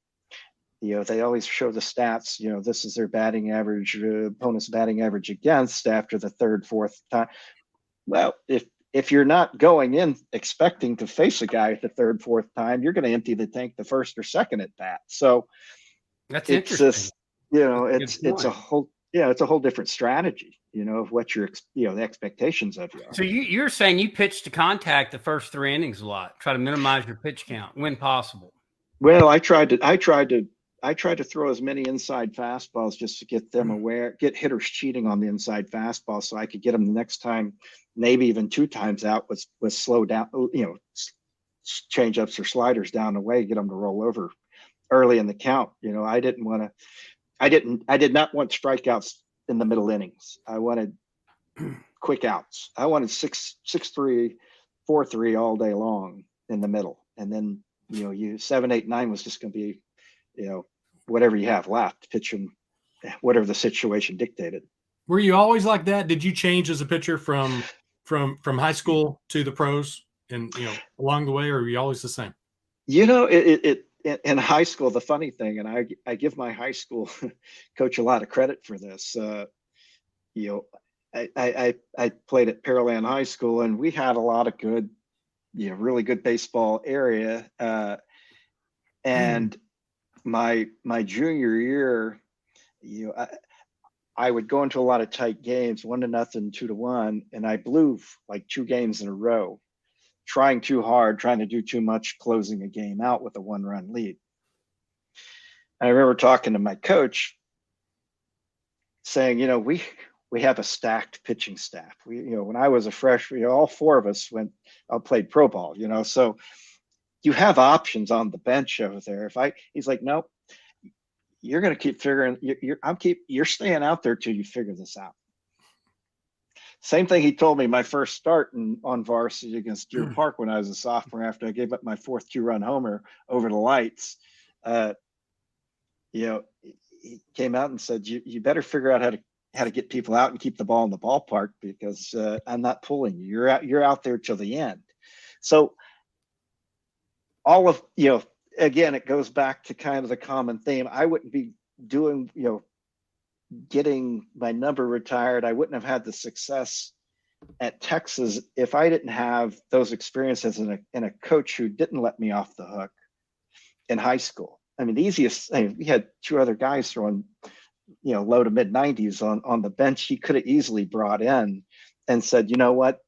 [SPEAKER 3] they always show the stats, this is their batting average, opponent's batting average against after the 3rd, 4th time. Well, if you're not going in expecting to face a guy at the 3rd, 4th time, you're going to empty the tank the 1st or 2nd at bat. So
[SPEAKER 2] that's
[SPEAKER 3] interesting. It's a whole different strategy, of what your, the expectations of you are.
[SPEAKER 2] So you're saying you pitch to contact the first 3 innings a lot, try to minimize your pitch count when possible.
[SPEAKER 3] Well, I tried to throw as many inside fastballs just to get them aware, get hitters cheating on the inside fastball, so I could get them the next time, maybe even 2 times out was slow down, change ups or sliders down the way, get them to roll over early in the count. You know, I did not want strikeouts in the middle innings. I wanted quick outs. I wanted 6-3, 4-3 all day long in the middle. And then, you know, 7, 8, 9 was just going to be, you know, whatever you have left, pitching, whatever the situation dictated.
[SPEAKER 1] Were you always like that? Did you change as a pitcher from high school to the pros and, you know, along the way, or were you always the same?
[SPEAKER 3] You know, in high school, the funny thing, and I give my high school coach a lot of credit for this. You know, I played at Pearland High School, and we had a lot of good, you know, really good baseball area. And my junior year, you know, I would go into a lot of tight games, 1-0, 2-1, and I blew like 2 games in a row, trying too hard, trying to do too much, closing a game out with a 1-run lead. And I remember talking to my coach saying, you know, we have a stacked pitching staff. We, you know, when I was a freshman, you know, all 4 of us played pro ball, you know, so you have options on the bench over there. He's like, nope, you're going to keep figuring, you're staying out there till you figure this out. Same thing he told me my first start on varsity against Deer Park when I was a sophomore, after I gave up my 4th 2-run homer over the lights. You know, he came out and said, you better figure out how to get people out and keep the ball in the ballpark, because I'm not pulling you. You're out there till the end. So all of, you know, again, it goes back to kind of the common theme. I wouldn't be doing, you know, getting my number retired. I wouldn't have had the success at Texas if I didn't have those experiences and a coach who didn't let me off the hook in high school. I mean, the easiest thing, we had 2 other guys throwing, you know, low to mid 90s on the bench. He could have easily brought in and said, you know what,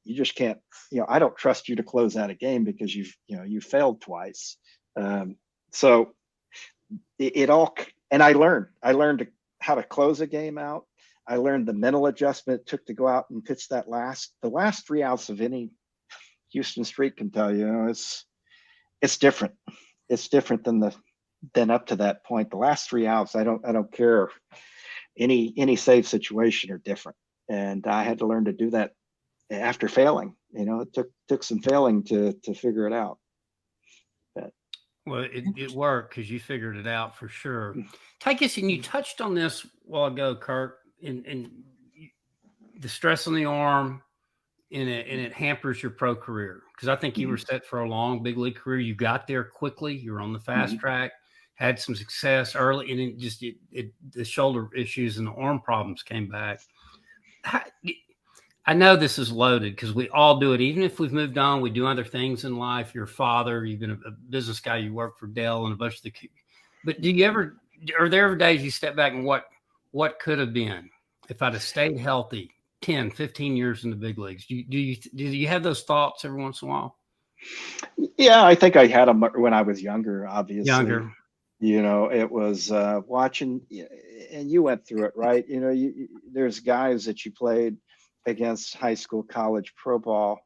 [SPEAKER 3] you just can't, you know, I don't trust you to close out a game because you failed twice. So it all, and I learned how to close a game out. I learned the mental adjustment it took to go out and pitch the last 3 outs of any Houston streak can tell you, you know, it's different. It's different than up to that point. The last 3 outs, I don't care. Any save situation are different. And I had to learn to do that after failing. You know, it took some failing to figure it out.
[SPEAKER 2] Well, it worked because you figured it out for sure. Take us, and you touched on this a while ago, Kirk, and the stress on the arm, and it hampers your pro career, because I think you were set for a long big league career. You got there quickly. You were on the fast track, had some success early, and it just the shoulder issues and the arm problems came back. I know this is loaded because we all do it. Even if we've moved on, we do other things in life. You're a father, you've been a business guy, you work for Dell and a bunch of but are there ever days you step back and what could have been if I'd have stayed healthy 10, 15 years in the big leagues? Do you have those thoughts every once in a while?
[SPEAKER 3] Yeah, I think I had them when I was younger, obviously.
[SPEAKER 2] Younger.
[SPEAKER 3] You know, it was watching, and you went through it, right? You know, there's guys that you played against high school, college, pro ball,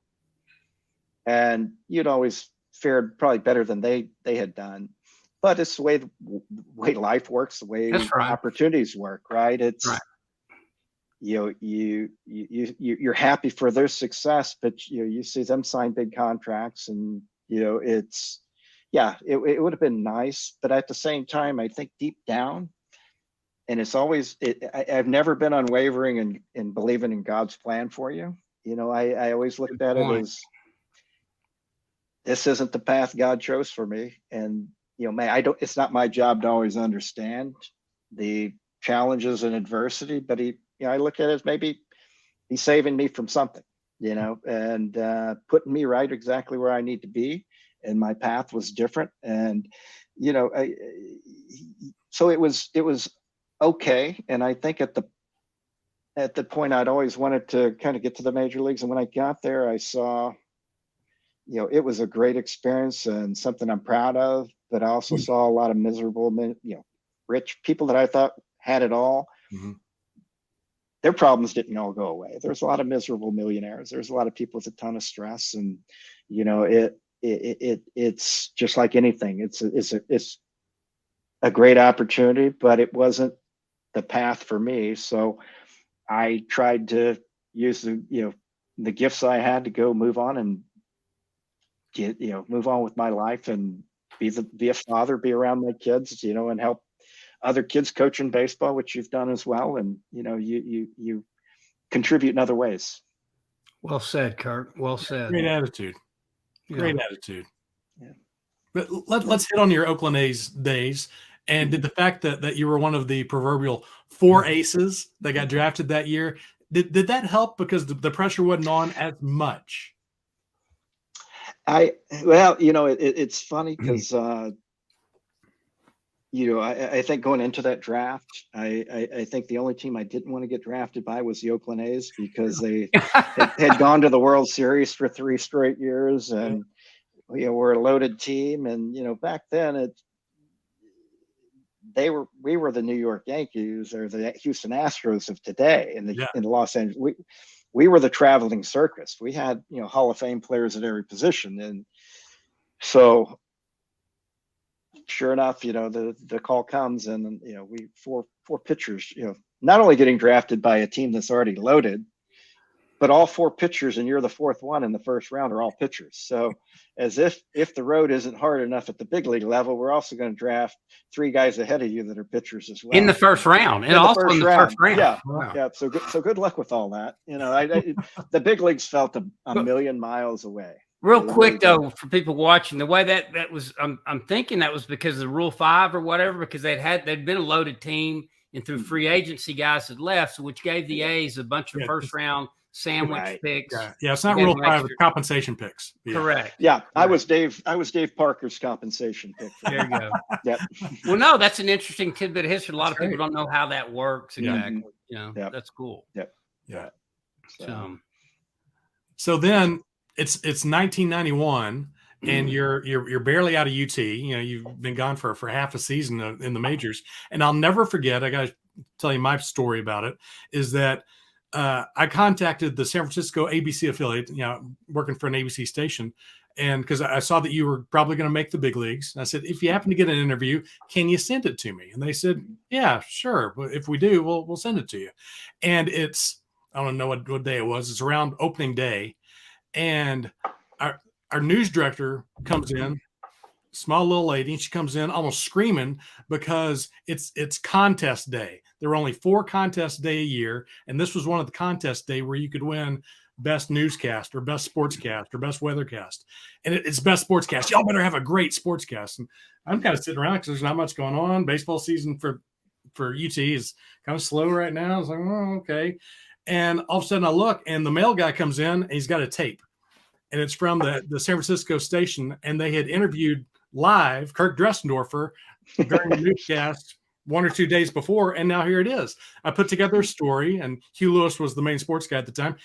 [SPEAKER 3] and you'd always fared probably better than they had done. But it's the way life works, the way opportunities work, right? It's right. You know, you're happy for their success, but you see them sign big contracts, and you know, it's it would have been nice, but at the same time, I think deep down, and it's always, I've never been unwavering in believing in God's plan for you. You know, I always looked at it as, this isn't the path God chose for me. And, you know, it's not my job to always understand the challenges and adversity, but I look at it as maybe he's saving me from something, you know, and putting me right exactly where I need to be. And my path was different. And, you know, so it was okay. And I think at the point I'd always wanted to kind of get to the major leagues. And when I got there, I saw, you know, it was a great experience and something I'm proud of, but I also saw a lot of miserable, you know, rich people that I thought had it all. Their problems didn't all go away. There's a lot of miserable millionaires. There's a lot of people with a ton of stress, and, you know, it's just like anything. It's a great opportunity, but it wasn't the path for me. So I tried to use the gifts I had to go move on and move on with my life and be a father, be around my kids, and help other kids coach in baseball, which you've done as well. And, you contribute in other ways.
[SPEAKER 2] Well said, Kirk. Well said.
[SPEAKER 1] Great attitude. Great attitude.
[SPEAKER 3] Yeah.
[SPEAKER 1] But let's hit on your Oakland A's days. And did the fact that you were one of the proverbial 4 aces that got drafted that year, did that help because the pressure wasn't on as much?
[SPEAKER 3] It's funny because, I think going into that draft, I think the only team I didn't want to get drafted by was the Oakland A's because they had gone to the World Series for 3 straight years, and we're a loaded team. And back then we were the New York Yankees or the Houston Astros of today in Los Angeles. We were the traveling circus. We had Hall of Fame players at every position, and so. Sure enough, the call comes, and we four pitchers, not only getting drafted by a team that's already loaded, but all 4 pitchers, and you're the 4th one in the first round, are all pitchers. So as if the road isn't hard enough at the big league level, we're also going to draft 3 guys ahead of you that are pitchers as well
[SPEAKER 2] in the first round, and also in the first round.
[SPEAKER 3] Yeah,
[SPEAKER 2] wow.
[SPEAKER 3] Yeah. So good luck with all that. The big leagues felt a million miles away.
[SPEAKER 2] Real quick though, for people watching, the way that was, I'm thinking that was because of the Rule 5 or whatever, because they'd been a loaded team, and through free agency guys had left, so which gave the A's a bunch of first round sandwich picks.
[SPEAKER 1] Yeah, it's not Rule 5, it's compensation picks.
[SPEAKER 2] Yeah. Correct.
[SPEAKER 3] Yeah, I was Dave Parker's compensation pick.
[SPEAKER 2] There you go.
[SPEAKER 3] Yep.
[SPEAKER 2] Well, no, that's an interesting tidbit of history. A lot of people don't know how that works exactly. That's cool.
[SPEAKER 3] Yep.
[SPEAKER 1] Yeah.
[SPEAKER 2] So
[SPEAKER 1] then it's 1991, and you're barely out of UT. You've been gone for half a season in the majors. And I'll never forget, I got to tell you my story about it, is that I contacted the San Francisco ABC affiliate, working for an ABC station. And because I saw that you were probably going to make the big leagues. And I said, if you happen to get an interview, can you send it to me? And they said, yeah, sure. But if we do, we'll send it to you. And I don't know what day it was. It's around opening day. And our news director comes in, small little lady, and she comes in almost screaming because it's contest day. There were only 4 contests a day a year, and this was one of the contest day where you could win best newscast or best sportscast or best weathercast. And it's best sportscast. Y'all better have a great sportscast. And I'm kind of sitting around because there's not much going on. Baseball season for UT is kind of slow right now. I was like, oh, okay. And all of a sudden I look, and the mail guy comes in, and he's got a tape. And it's from the San Francisco station, and they had interviewed live Kirk Dressendorfer during the newscast 1 or 2 days before, and now here it is. I put together a story, and Hugh Lewis was the main sports guy at the time.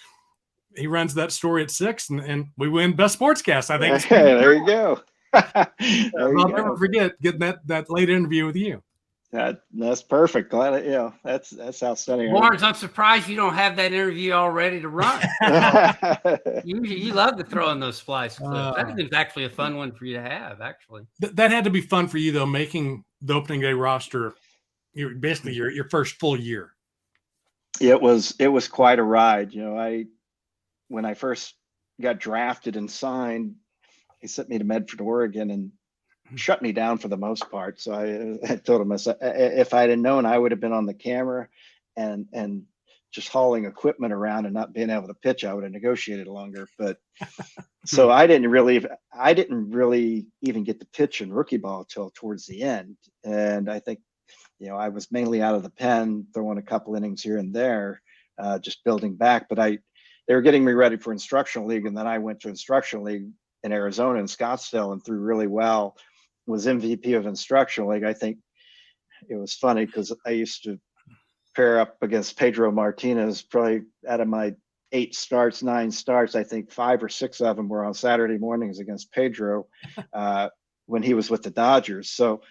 [SPEAKER 1] He runs that story at 6, and we win best sportscast, I think.
[SPEAKER 3] There you go.
[SPEAKER 1] I'll never forget getting that late interview with you.
[SPEAKER 3] That's perfect. Glad that's outstanding.
[SPEAKER 2] Barnes, I'm surprised you don't have that interview all ready to run. you love to throw in those splice clips. That is actually a fun one for you to have, actually.
[SPEAKER 1] That had to be fun for you, though, making the opening day roster basically your first full year.
[SPEAKER 3] It was quite a ride. When I first got drafted and signed, he sent me to Medford, Oregon, and shut me down for the most part. So I told him, if I had known, I would have been on the camera and just hauling equipment around and not being able to pitch, I would have negotiated longer. But so I didn't really even get to pitch in rookie ball till towards the end. And I think, I was mainly out of the pen, throwing a couple innings here and there, just building back. But they were getting me ready for instructional league. And then I went to instructional league in Arizona in Scottsdale and threw really well. Was MVP of instructional league. I think it was funny because I used to pair up against Pedro Martinez. Probably out of my 9 starts, I think 5 or 6 of them were on Saturday mornings against Pedro when he was with the Dodgers. So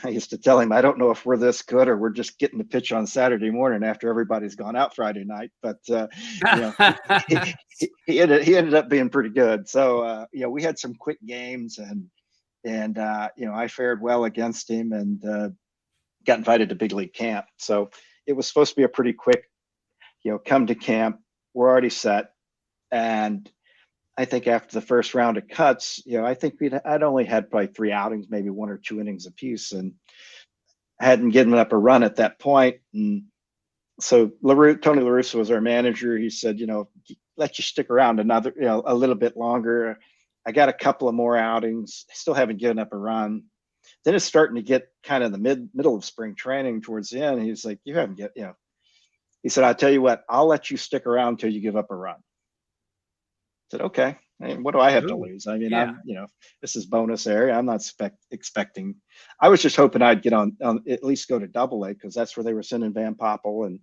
[SPEAKER 3] I used to tell him, I don't know if we're this good or we're just getting the pitch on Saturday morning after everybody's gone out Friday night. But he ended up being pretty good. So we had some quick games, and I fared well against him, and got invited to big league camp. So it was supposed to be a pretty quick, come to camp, we're already set, and I think after the first round of cuts, I think I'd only had probably 3 outings, maybe 1 or 2 innings apiece, and hadn't given up a run at that point. And so Tony La Russa was our manager. He said, let you stick around another, a little bit longer. I got a couple of more outings. Still haven't given up a run. Then it's starting to get kind of the middle of spring training towards the end. He's like, you haven't he said, I'll tell you what, I'll let you stick around until you give up a run. I said, okay. And what do I have to lose? I mean, I'm, this is bonus area. I'm not expecting. I was just hoping I'd get on at least go to Double-A, because that's where they were sending Van Poppel and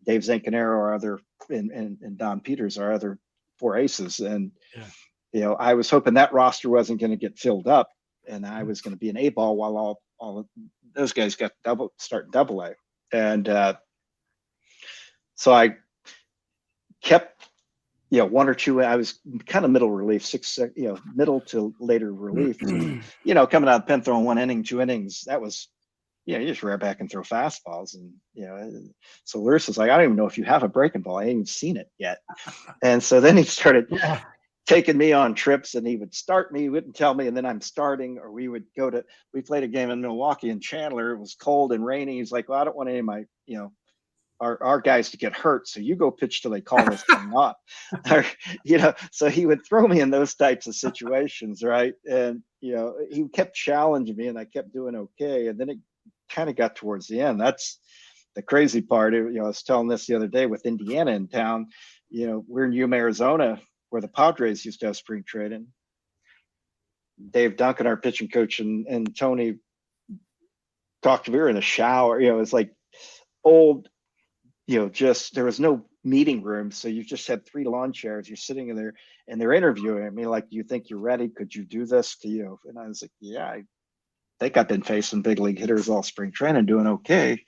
[SPEAKER 3] Dave Zancanero, our other, and Don Peters, our other 4 aces. And I was hoping that roster wasn't going to get filled up, and I was going to be an A-ball while all of those guys got start Double-A. And so I kept. 1 or 2. I was kind of middle relief, middle to later relief. Coming out of pen, throwing 1 inning, 2 innings. That was, you just rear back and throw fastballs, and So Lewis was like, I don't even know if you have a breaking ball. I ain't even seen it yet. And so then he started taking me on trips, and he would start me, he wouldn't tell me, and then I'm starting, or we played a game in Milwaukee and Chandler. It was cold and rainy. He's like, well, I don't want any of my, our guys to get hurt, so you go pitch till they call this thing off. So he would throw me in those types of situations, right? And he kept challenging me, and I kept doing okay. And then it kind of got towards the end. That's the crazy part. I was telling this the other day with Indiana in town. We're in Yuma, Arizona, where the Padres used to have spring training. Dave Duncan, our pitching coach, and Tony talked to me in the shower. It was like old. Just there was no meeting room, so you just had 3 lawn chairs. You're sitting in there, and they're interviewing me like, "Do you think you're ready? Could you do this to you?" And I was like, "Yeah, I think I've been facing big league hitters all spring training, doing okay."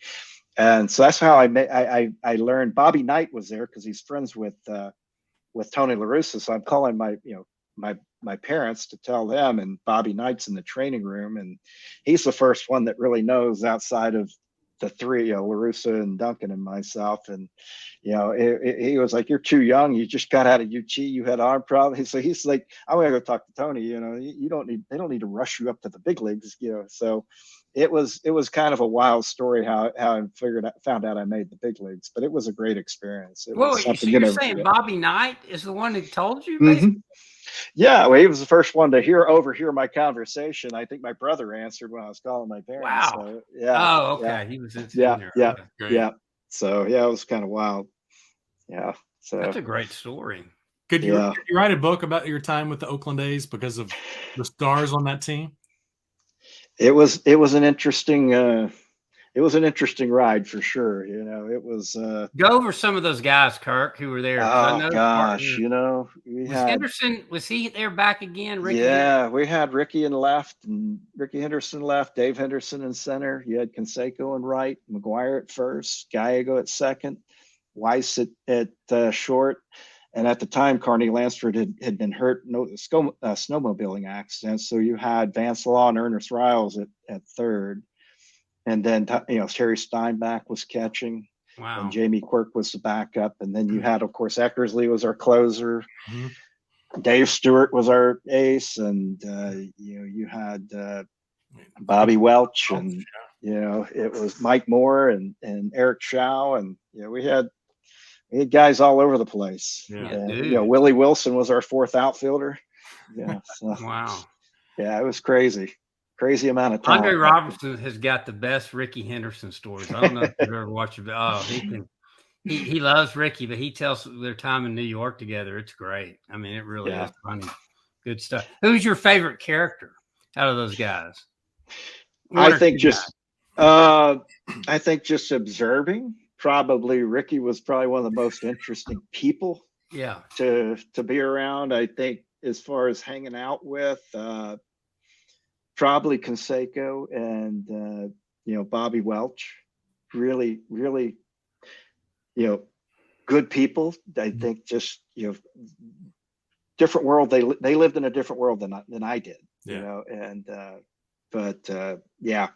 [SPEAKER 3] And so that's how I learned. Bobby Knight was there because he's friends with Tony La Russa. So I'm calling my parents to tell them, and Bobby Knight's in the training room, and he's the first one that really knows outside of the 3, La Russa and Duncan and myself. And he was like, "You're too young. You just got out of UT. You had arm problems." So he's like, "I'm gonna go talk to Tony. They don't need to rush you up to the big leagues." So it was kind of a wild story how I found out I made the big leagues, but it was a great experience. It was something,
[SPEAKER 2] so you're saying Bobby Knight is the one that told you,
[SPEAKER 3] Mm-hmm.
[SPEAKER 2] basically?
[SPEAKER 3] Yeah, well, he was the first one to overhear my conversation. I think my brother answered when I was calling my parents.
[SPEAKER 2] Wow.
[SPEAKER 3] So, yeah.
[SPEAKER 2] Oh, okay.
[SPEAKER 3] Yeah.
[SPEAKER 2] He was in
[SPEAKER 3] Yeah.
[SPEAKER 2] there.
[SPEAKER 3] Yeah. So it was kind of wild. Yeah. So
[SPEAKER 2] that's a great story.
[SPEAKER 1] Could you write a book about your time with the Oakland A's because of the stars on that team?
[SPEAKER 3] It was an interesting ride for sure. It was
[SPEAKER 2] go over some of those guys, Kirk, who were there.
[SPEAKER 3] Oh gosh,
[SPEAKER 2] Henderson, was he there back again?
[SPEAKER 3] Ricky we had Ricky Henderson left, Dave Henderson in center. You had Canseco in right, McGuire at first, Gallego at second, Weiss at short. And at the time, Carney Lansford had been hurt, snowmobiling accident. So you had Vance Law and Ernest Riles at third. And then, Terry Steinbach was catching.
[SPEAKER 2] Wow.
[SPEAKER 3] And Jamie Quirk was the backup. And then you had, of course, Eckersley was our closer. Mm-hmm. Dave Stewart was our ace. And, you had Bobby Welch. And, it was Mike Moore and Eric Chow. And, we had guys all over the place. Yeah, and, Willie Wilson was our 4th outfielder. Yeah. So,
[SPEAKER 2] wow.
[SPEAKER 3] Yeah, it was crazy. Crazy amount of time.
[SPEAKER 2] Andre Robertson has got the best Ricky Henderson stories. I don't know if you've ever watched it. Oh, he loves Ricky, but he tells their time in New York together. It's great. I mean, it really is funny. Good stuff. Who's your favorite character out of those guys?
[SPEAKER 3] I think just observing. Probably Ricky was probably one of the most interesting people.
[SPEAKER 2] Yeah.
[SPEAKER 3] To be around. I think as far as hanging out with. probably Canseco and Bobby Welch, really, really, good people. I think just different world. They lived in a different world than I did. And yeah,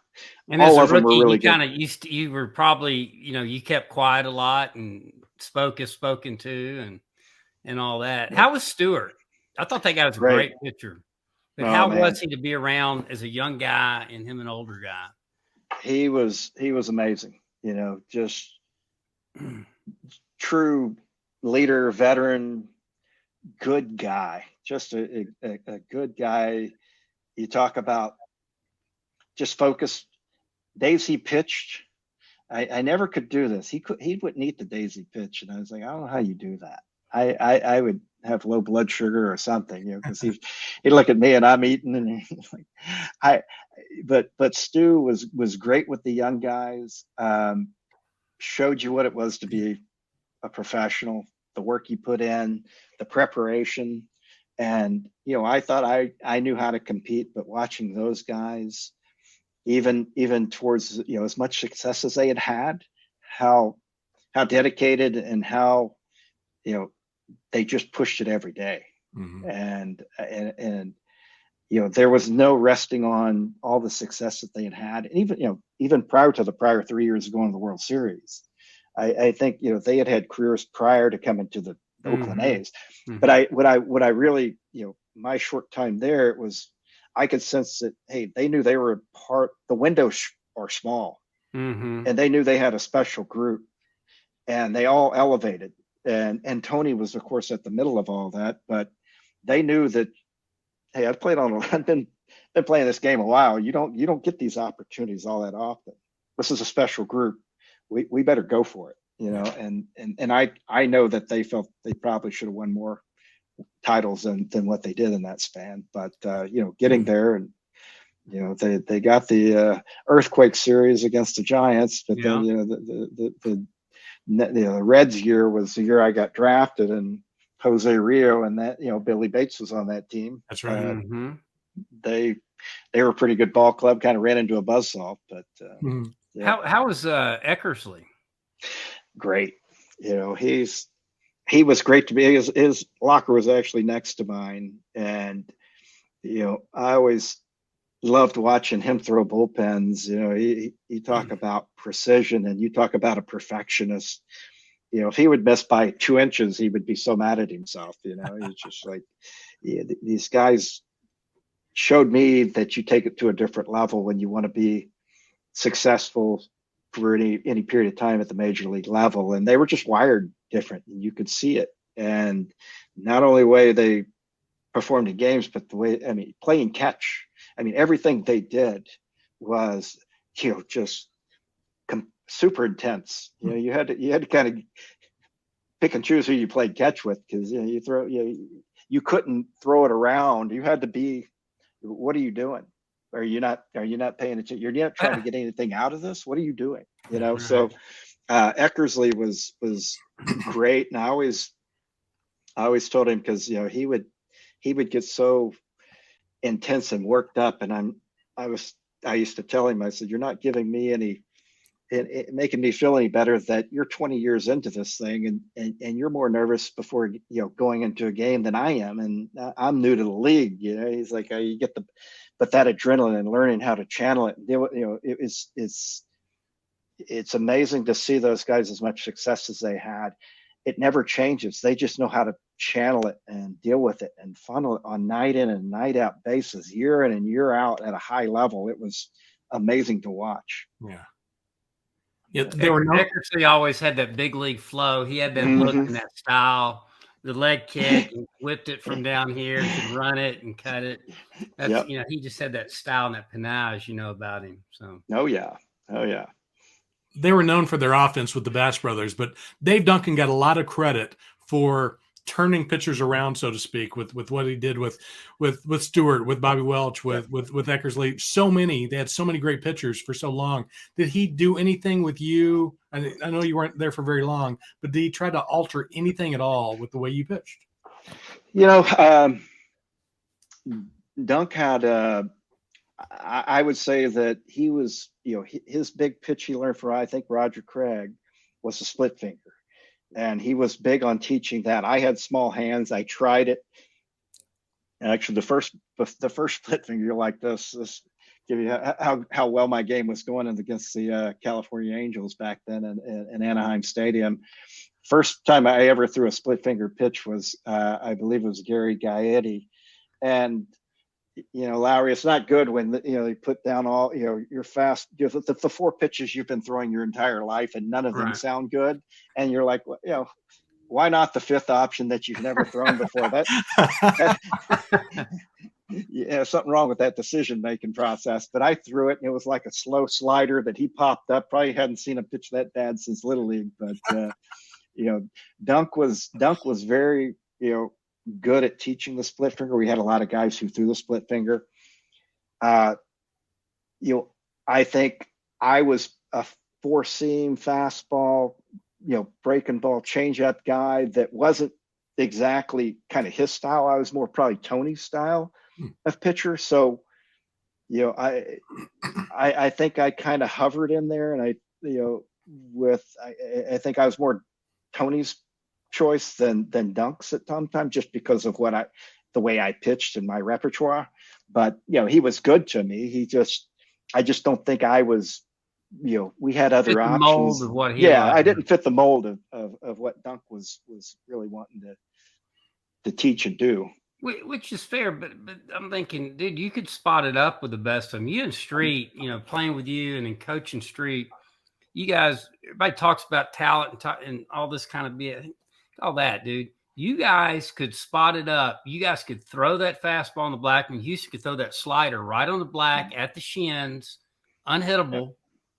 [SPEAKER 2] And
[SPEAKER 3] all
[SPEAKER 2] as a
[SPEAKER 3] of them were
[SPEAKER 2] rookie,
[SPEAKER 3] really
[SPEAKER 2] you
[SPEAKER 3] good.
[SPEAKER 2] kind of you were probably you kept quiet a lot and spoke if spoken to and all that. How was Stewart? I thought that guy was a great pitcher, but
[SPEAKER 3] Oh,
[SPEAKER 2] how
[SPEAKER 3] man.
[SPEAKER 2] was he to be around as a young guy and him an older guy?
[SPEAKER 3] He was amazing. Just true leader, veteran, good guy. Just a good guy. You talk about just focus. Days he pitched, I never could do this. He wouldn't eat the days he pitched, and I was like, I don't know how you do that. I would have low blood sugar or something, because he'd look at me and I'm eating, and he's like, but Stu was great with the young guys. Showed you what it was to be a professional, the work he put in, the preparation, and I thought I knew how to compete, but watching those guys, even towards as much success as they had, how dedicated and how they just pushed it every day.
[SPEAKER 1] Mm-hmm.
[SPEAKER 3] And there was no resting on all the success that they had. And even prior to the prior 3 years of going to the World Series, I think they had careers prior to coming to the Oakland A's.
[SPEAKER 2] Mm-hmm.
[SPEAKER 3] But what I really my short time there, it was, I could sense that, hey, they knew they were the windows are small,
[SPEAKER 2] Mm-hmm.
[SPEAKER 3] and they knew they had a special group, and they all elevated. And Tony was, of course, at the middle of all that, but they knew that, hey, I've been playing this game a while. You don't get these opportunities all that often. This is a special group. We better go for it, And I know that they felt they probably should have won more titles than what they did in that span. But getting there, and they got the earthquake series against the Giants, but then the Reds year was the year I got drafted, and Jose Rio and that Billy Bates was on that team.
[SPEAKER 1] That's right.
[SPEAKER 2] Mm-hmm.
[SPEAKER 3] They were a pretty good ball club. Kind of ran into a buzzsaw, but
[SPEAKER 2] How was Eckersley?
[SPEAKER 3] Great. He was great to be. His locker was actually next to mine, and I always loved watching him throw bullpens. You talk about precision, and you talk about a perfectionist. If he would miss by 2 inches, he would be so mad at himself. He's just like, these guys showed me that you take it to a different level when you want to be successful for any period of time at the major league level. And they were just wired different, and you could see it. And not only the way they performed in games, but the way, playing catch. Everything they did was, just super intense. You had to kind of pick and choose who you played catch with, because you couldn't throw it around. You had to be, what are you doing? Are you not paying attention? You're not trying to get anything out of this. What are you doing?
[SPEAKER 2] Right.
[SPEAKER 3] So Eckersley was great, and I always told him, because he would get so intense and worked up, and I used to tell him, I said, you're not giving me making me feel any better that you're 20 years into this thing, and you're more nervous before going into a game than I am, and I'm new to the league. He's like, you get but that adrenaline and learning how to channel it, it's amazing to see those guys as much success as they had. It never changes. They just know how to channel it and deal with it and funnel it on night in and night out basis, year in and year out at a high level. It was amazing to watch.
[SPEAKER 1] Yeah,
[SPEAKER 2] Eckersley always had that big league flow. He had that look and that style, the leg kick, and whipped it from down here, could run it and cut it. That's he just had that style and that panache, about him. So
[SPEAKER 3] oh yeah.
[SPEAKER 1] They were known for their offense with the Bass brothers, but Dave Duncan got a lot of credit for turning pitchers around, so to speak, with what he did with Stewart, with Bobby Welch, with Eckersley. They had so many great pitchers for so long. Did he do anything with you? I know you weren't there for very long, but did he try to alter anything at all with the way you pitched?
[SPEAKER 3] Dunk had I would say that he was, his big pitch he learned from, I think, Roger Craig, was a split finger. And he was big on teaching that. I had small hands. I tried it. And actually, the first split finger, you're like this give you how well my game was going against the California Angels back then in Anaheim Stadium. First time I ever threw a split finger pitch was, I believe it was Gary Gaetti. And, Lowery, it's not good when, you put down all, your fast, the 4 pitches you've been throwing your entire life and none of them sound good. And you're like, well, why not the 5th option that you've never thrown before? Something wrong with that decision-making process. But I threw it, and it was like a slow slider that he popped up. Probably hadn't seen a pitch that bad since Little League. But, Dunk was very, good at teaching the split finger. We had a lot of guys who threw the split finger. I think I was a 4-seam fastball, breaking ball changeup guy that wasn't exactly kind of his style. I was more probably Tony's style of pitcher. So, I think I kind of hovered in there, and I think I was more Tony's choice than Dunk's at sometimes, just because of the way I pitched in my repertoire. But he was good to me. I just don't think I was. We had other options.
[SPEAKER 2] Mold of what he
[SPEAKER 3] I didn't fit the mold of what Dunk was really wanting to teach and do.
[SPEAKER 2] Which is fair, but I'm thinking, dude, you could spot it up with the best of them. You and Street, playing with you and then coaching Street, you guys, everybody talks about talent and all this kind of all that, dude. You guys could spot it up. You guys could throw that fastball on the black, and Houston could throw that slider right on the black at the shins, unhittable.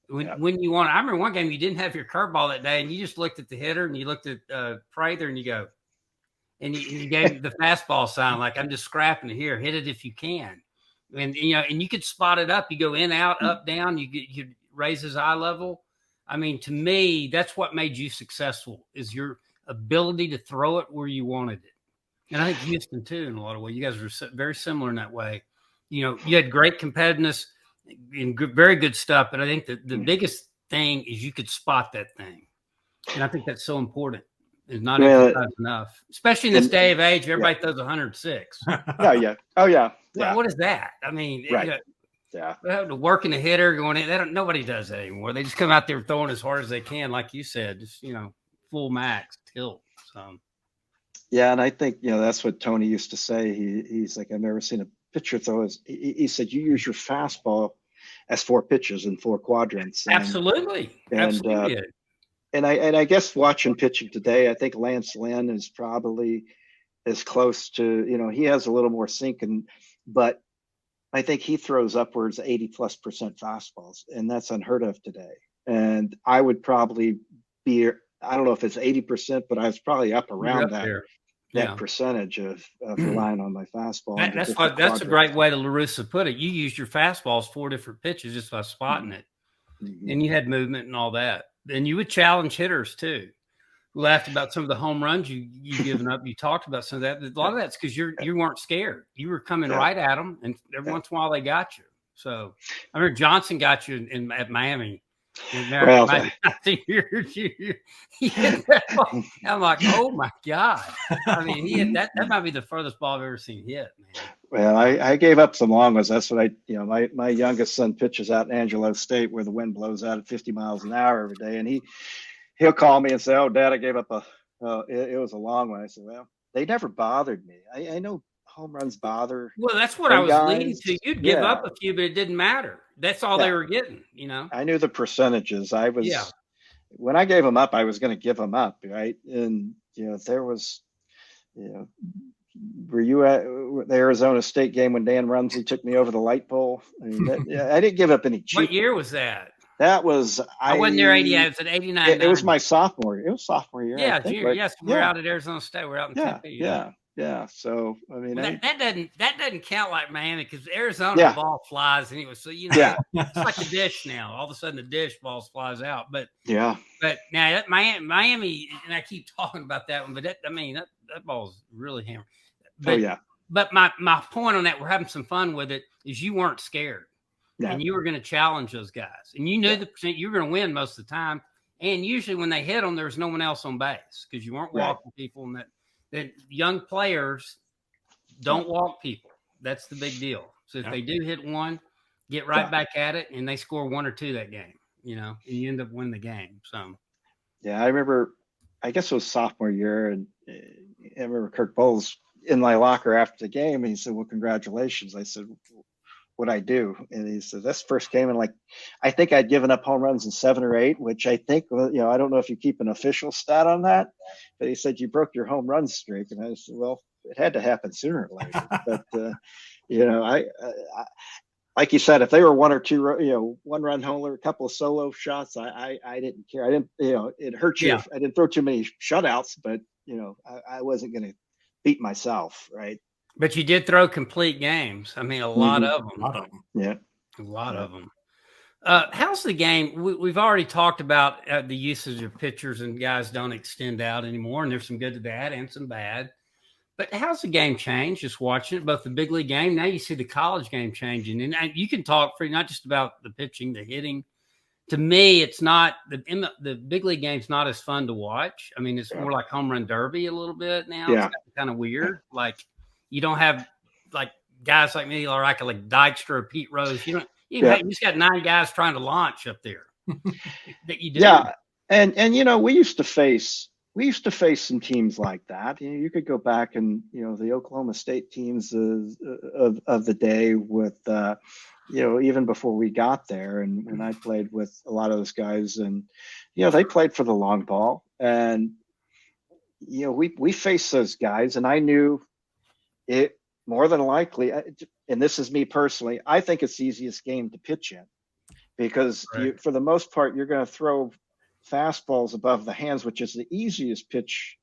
[SPEAKER 2] When you want, I remember one game you didn't have your curveball that day, and you just looked at the hitter and you looked at Prather and you go, and you gave the fastball sign like, I'm just scrapping it here. Hit it if you can, and and you could spot it up. You go in, out, up, down. You raise his eye level. I mean, to me, that's what made you successful, is your ability to throw it where you wanted it. And I think Houston too, in a lot of ways, you guys were very similar in that way. You had great competitiveness and very good stuff, but I think that the biggest thing is you could spot that thing, and I think that's so important. It's not emphasized enough, especially in this day of age. Everybody throws 106.
[SPEAKER 3] Oh yeah.
[SPEAKER 2] Well, what is that? I mean, they have to work in the hitter going in. Nobody does that anymore. They just come out there throwing as hard as they can, like you said, just full max tilt. So.
[SPEAKER 3] Yeah, and I think that's what Tony used to say. He's like, I've never seen a pitcher throw he said, you use your fastball as 4 pitches in 4 quadrants.
[SPEAKER 2] Absolutely.
[SPEAKER 3] And I guess watching pitching today, I think Lance Lynn is probably as close to, he has a little more sink, but I think he throws upwards 80+% fastballs, and that's unheard of today. And I would probably be, I don't know if it's 80%, but I was probably up around that percentage of relying on my fastball.
[SPEAKER 2] That's a great way to LaRussa put it. You used your fastballs 4 different pitches just by spotting it, and you had movement and all that. And you would challenge hitters too. We laughed about some of the home runs you given up. You talked about some of that. A lot of that's because you weren't scared. You were coming right at them, and every once in a while they got you. So I remember Johnson got you at Miami. I'm like, oh my God. I mean, that might be the furthest ball I've ever seen hit, man.
[SPEAKER 3] Well, I gave up some long ones. That's what my youngest son pitches out in Angelo State, where the wind blows out at 50 miles an hour every day. And he'll call me and say, oh, Dad, I gave up it was a long one. I said, well, they never bothered me. I know home runs bother.
[SPEAKER 2] Well, that's what I was leading to. You'd give up a few, but it didn't matter. That's all they were getting, I
[SPEAKER 3] knew the percentages. When I gave them up, I was going to give them up, right? And, there was, were you at the Arizona State game when Dan Rumsey took me over the light pole? I didn't give up any cheap.
[SPEAKER 2] What year was that?
[SPEAKER 3] That was
[SPEAKER 2] I wasn't there 80. I was at 89.
[SPEAKER 3] It was my sophomore. It was sophomore year.
[SPEAKER 2] Yeah, yes, we're out at Arizona State. We're out in Tempe.
[SPEAKER 3] Yeah. So I mean,
[SPEAKER 2] that doesn't count like Miami, because Arizona the ball flies anyway. So it's like a dish now. All of a sudden, the dish balls flies out. But now that Miami, and I keep talking about that one, but that ball's really hammered. But But my point on that, we're having some fun with it, is you weren't scared.
[SPEAKER 3] Yeah.
[SPEAKER 2] And you were going to challenge those guys. And you knew the percent you were going to win most of the time. And usually when they hit them, there was no one else on base because you weren't walking people. And that young players don't walk people. That's the big deal. So if they do hit one, get right back at it, and they score 1 or 2 that game, and you end up winning the game. So,
[SPEAKER 3] yeah, I remember, I guess it was sophomore year, and I remember Kirk Bowles in my locker after the game, and he said, "Well, congratulations." I said, "What'd I do?" And he said, "That's the first game." And I think I'd given up home runs in 7 or 8, which I think, I don't know if you keep an official stat on that, but he said, "You broke your home run streak." And I said, "Well, it had to happen sooner or later." But, I like you said, if they were 1 or 2, 1-run homer, a couple of solo shots, I didn't care. I didn't, it hurt you.
[SPEAKER 2] Yeah.
[SPEAKER 3] I didn't throw too many shutouts, but, I wasn't going to beat myself. Right.
[SPEAKER 2] But you did throw complete games. I mean, a lot of them.
[SPEAKER 3] Yeah.
[SPEAKER 2] A lot of them. How's the game? We've already talked about the usage of pitchers, and guys don't extend out anymore. And there's some good to bad and some bad. But how's the game changed? Just watching it, both the big league game. Now you see the college game changing. And you can talk not just about the pitching, the hitting. To me, it's not the big league game's not as fun to watch. I mean, it's more like home run derby a little bit now.
[SPEAKER 3] Yeah.
[SPEAKER 2] It's kind of weird. Like you don't have like guys like me or like Dykstra or Pete Rose. You just got 9 guys trying to launch up there. That you do.
[SPEAKER 3] Yeah, and we used to face some teams like that. You could go back and the Oklahoma State teams of the day with even before we got there, and when I played with a lot of those guys, and they played for the long ball, and we faced those guys, and I knew it more than likely, and this is me personally, I think it's the easiest game to pitch in because for the most part, you're going to throw fastballs above the hands, which is the easiest pitch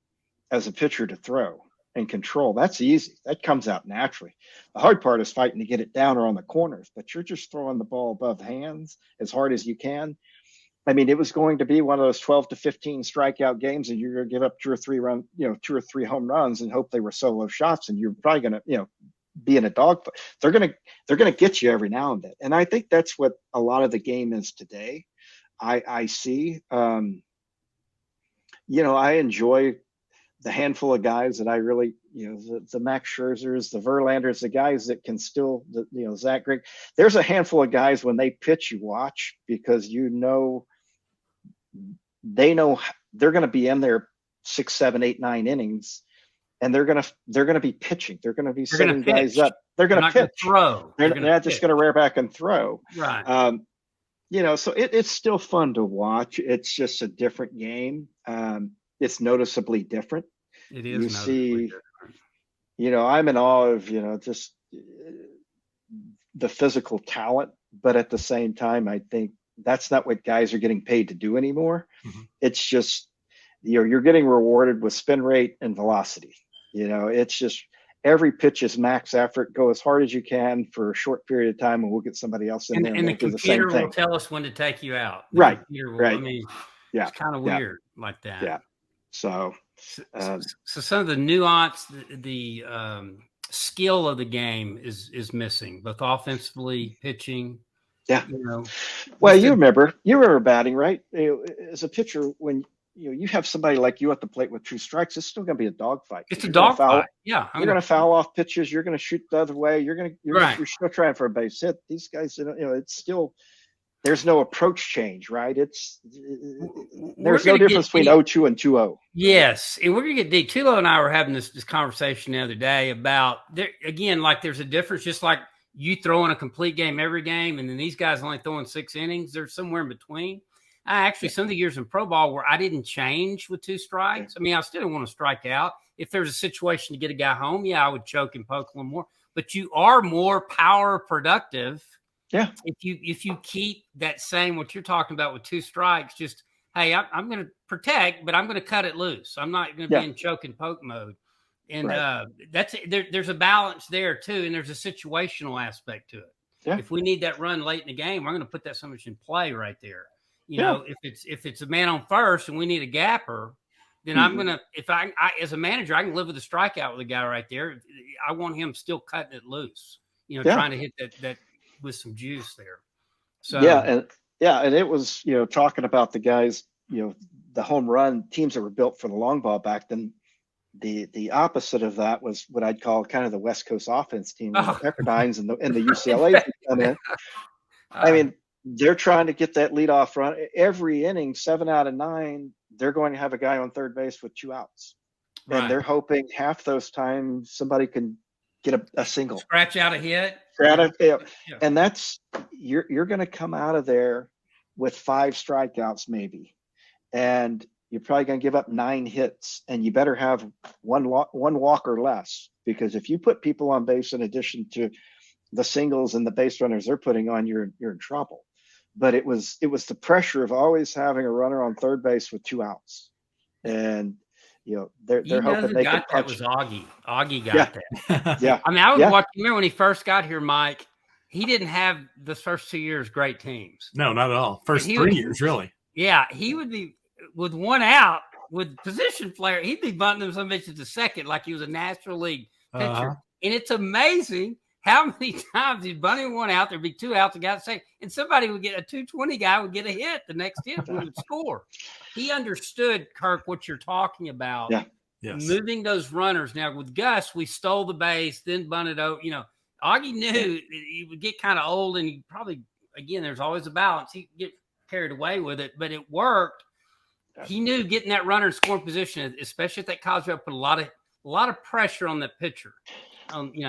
[SPEAKER 3] as a pitcher to throw and control. That's easy. That comes out naturally. The hard part is fighting to get it down or on the corners, but you're just throwing the ball above hands as hard as you can. I mean, it was going to be one of those 12 to 15 strikeout games, and you're going to give up 2 or 3 home runs and hope they were solo shots, and you're probably going to, be in a dogfight. They're going to get you every now and then. And I think that's what a lot of the game is today. I see, I enjoy the handful of guys that I really, the Max Scherzers, the Verlanders, the guys that can still, Zach Greinke. There's a handful of guys when they pitch, you watch because they know they're going to be in there 6, 7, 8, 9 innings, and they're going to be pitching. They're going to be setting guys up. They're going to pitch.
[SPEAKER 2] Throw.
[SPEAKER 3] They're not just going to rear back and throw.
[SPEAKER 2] Right.
[SPEAKER 3] So it's still fun to watch. It's just a different game. It's noticeably different.
[SPEAKER 2] It is.
[SPEAKER 3] You see, I'm in awe of, just the physical talent, but at the same time, I think that's not what guys are getting paid to do anymore. Mm-hmm. It's just, you're getting rewarded with spin rate and velocity. It's just every pitch is max effort. Go as hard as you can for a short period of time, and we'll get somebody else in there.
[SPEAKER 2] And the computer will tell us when to take you out.
[SPEAKER 3] Right.
[SPEAKER 2] Right. I mean, it's kind of weird like that.
[SPEAKER 3] Yeah. So
[SPEAKER 2] some of the nuance, the skill of the game is missing, both offensively, pitching.
[SPEAKER 3] Yeah. Well, you remember batting, right? As a pitcher, when you have somebody like you at the plate with 2 strikes, it's still going to be a dogfight.
[SPEAKER 2] It's a dogfight. Yeah.
[SPEAKER 3] You're going to foul off pitches. You're going to shoot the other way. You're still trying for a base hit. These guys, it's still, there's no approach change, right? There's no difference between 0-2 and 2-0.
[SPEAKER 2] Yes. And we're going to get deep. Tulo and I were having this conversation the other day about there's a difference, just like you throwing a complete game every game, and then these guys only throwing 6 innings. There's somewhere in between. Some of the years in pro ball where I didn't change with 2 strikes. I mean, I still didn't want to strike out. If there's a situation to get a guy home, I would choke and poke a little more. But you are more power productive.
[SPEAKER 3] Yeah.
[SPEAKER 2] If you keep that same what you're talking about with 2 strikes, just hey, I'm going to protect, but I'm going to cut it loose. I'm not going to be in choke and poke mode. And there's a balance there too, and there's a situational aspect to it. Yeah. If we need that run late in the game, we're going to put that so much in play right there. If it's a man on first and we need a gapper, then I'm gonna, if I as a manager, I can live with a strikeout with a guy right there. I want him still cutting it loose, trying to hit that with some juice there. So
[SPEAKER 3] and it was, talking about the guys, the home run teams that were built for the long ball back then. The opposite of that was what I'd call kind of the West Coast offense team, the Pepperdines and the UCLA come in. I mean, they're trying to get that leadoff run every inning, 7 out of 9. They're going to have a guy on third base with 2 outs, and they're hoping half those times somebody can get a single,
[SPEAKER 2] scratch out a hit.
[SPEAKER 3] And that's you're going to come out of there with 5 strikeouts maybe, and you're probably going to give up 9 hits, and you better have one walk or less, because if you put people on base in addition to the singles and the base runners they're putting on, you're in trouble. But it was the pressure of always having a runner on third base with 2 outs, and they're hoping they can
[SPEAKER 2] that was Augie. Augie got that.
[SPEAKER 3] Yeah,
[SPEAKER 2] I mean, I was watching. Remember when he first got here, Mike? He didn't have the first 2 years great teams.
[SPEAKER 1] No, not at all. First 3 years, really.
[SPEAKER 2] Yeah, he would be with 1 out with position player. He'd be bunting them some bitches to second like he was a National League pitcher. And it's amazing how many times he'd bunt him 1 out, there'd be 2 outs, the guy would say, and somebody would get a 220 guy would get a hit. The next hit would score. He understood, Kirk, what you're talking about.
[SPEAKER 3] Yeah.
[SPEAKER 1] Yes.
[SPEAKER 2] Moving those runners. Now with Gus, we stole the base, then bunted out. Augie knew he would get kind of old, and he probably, again, there's always a balance. He'd get carried away with it, but it worked. He knew getting that runner in scoring position, especially at that college level, put a lot of pressure on the pitcher.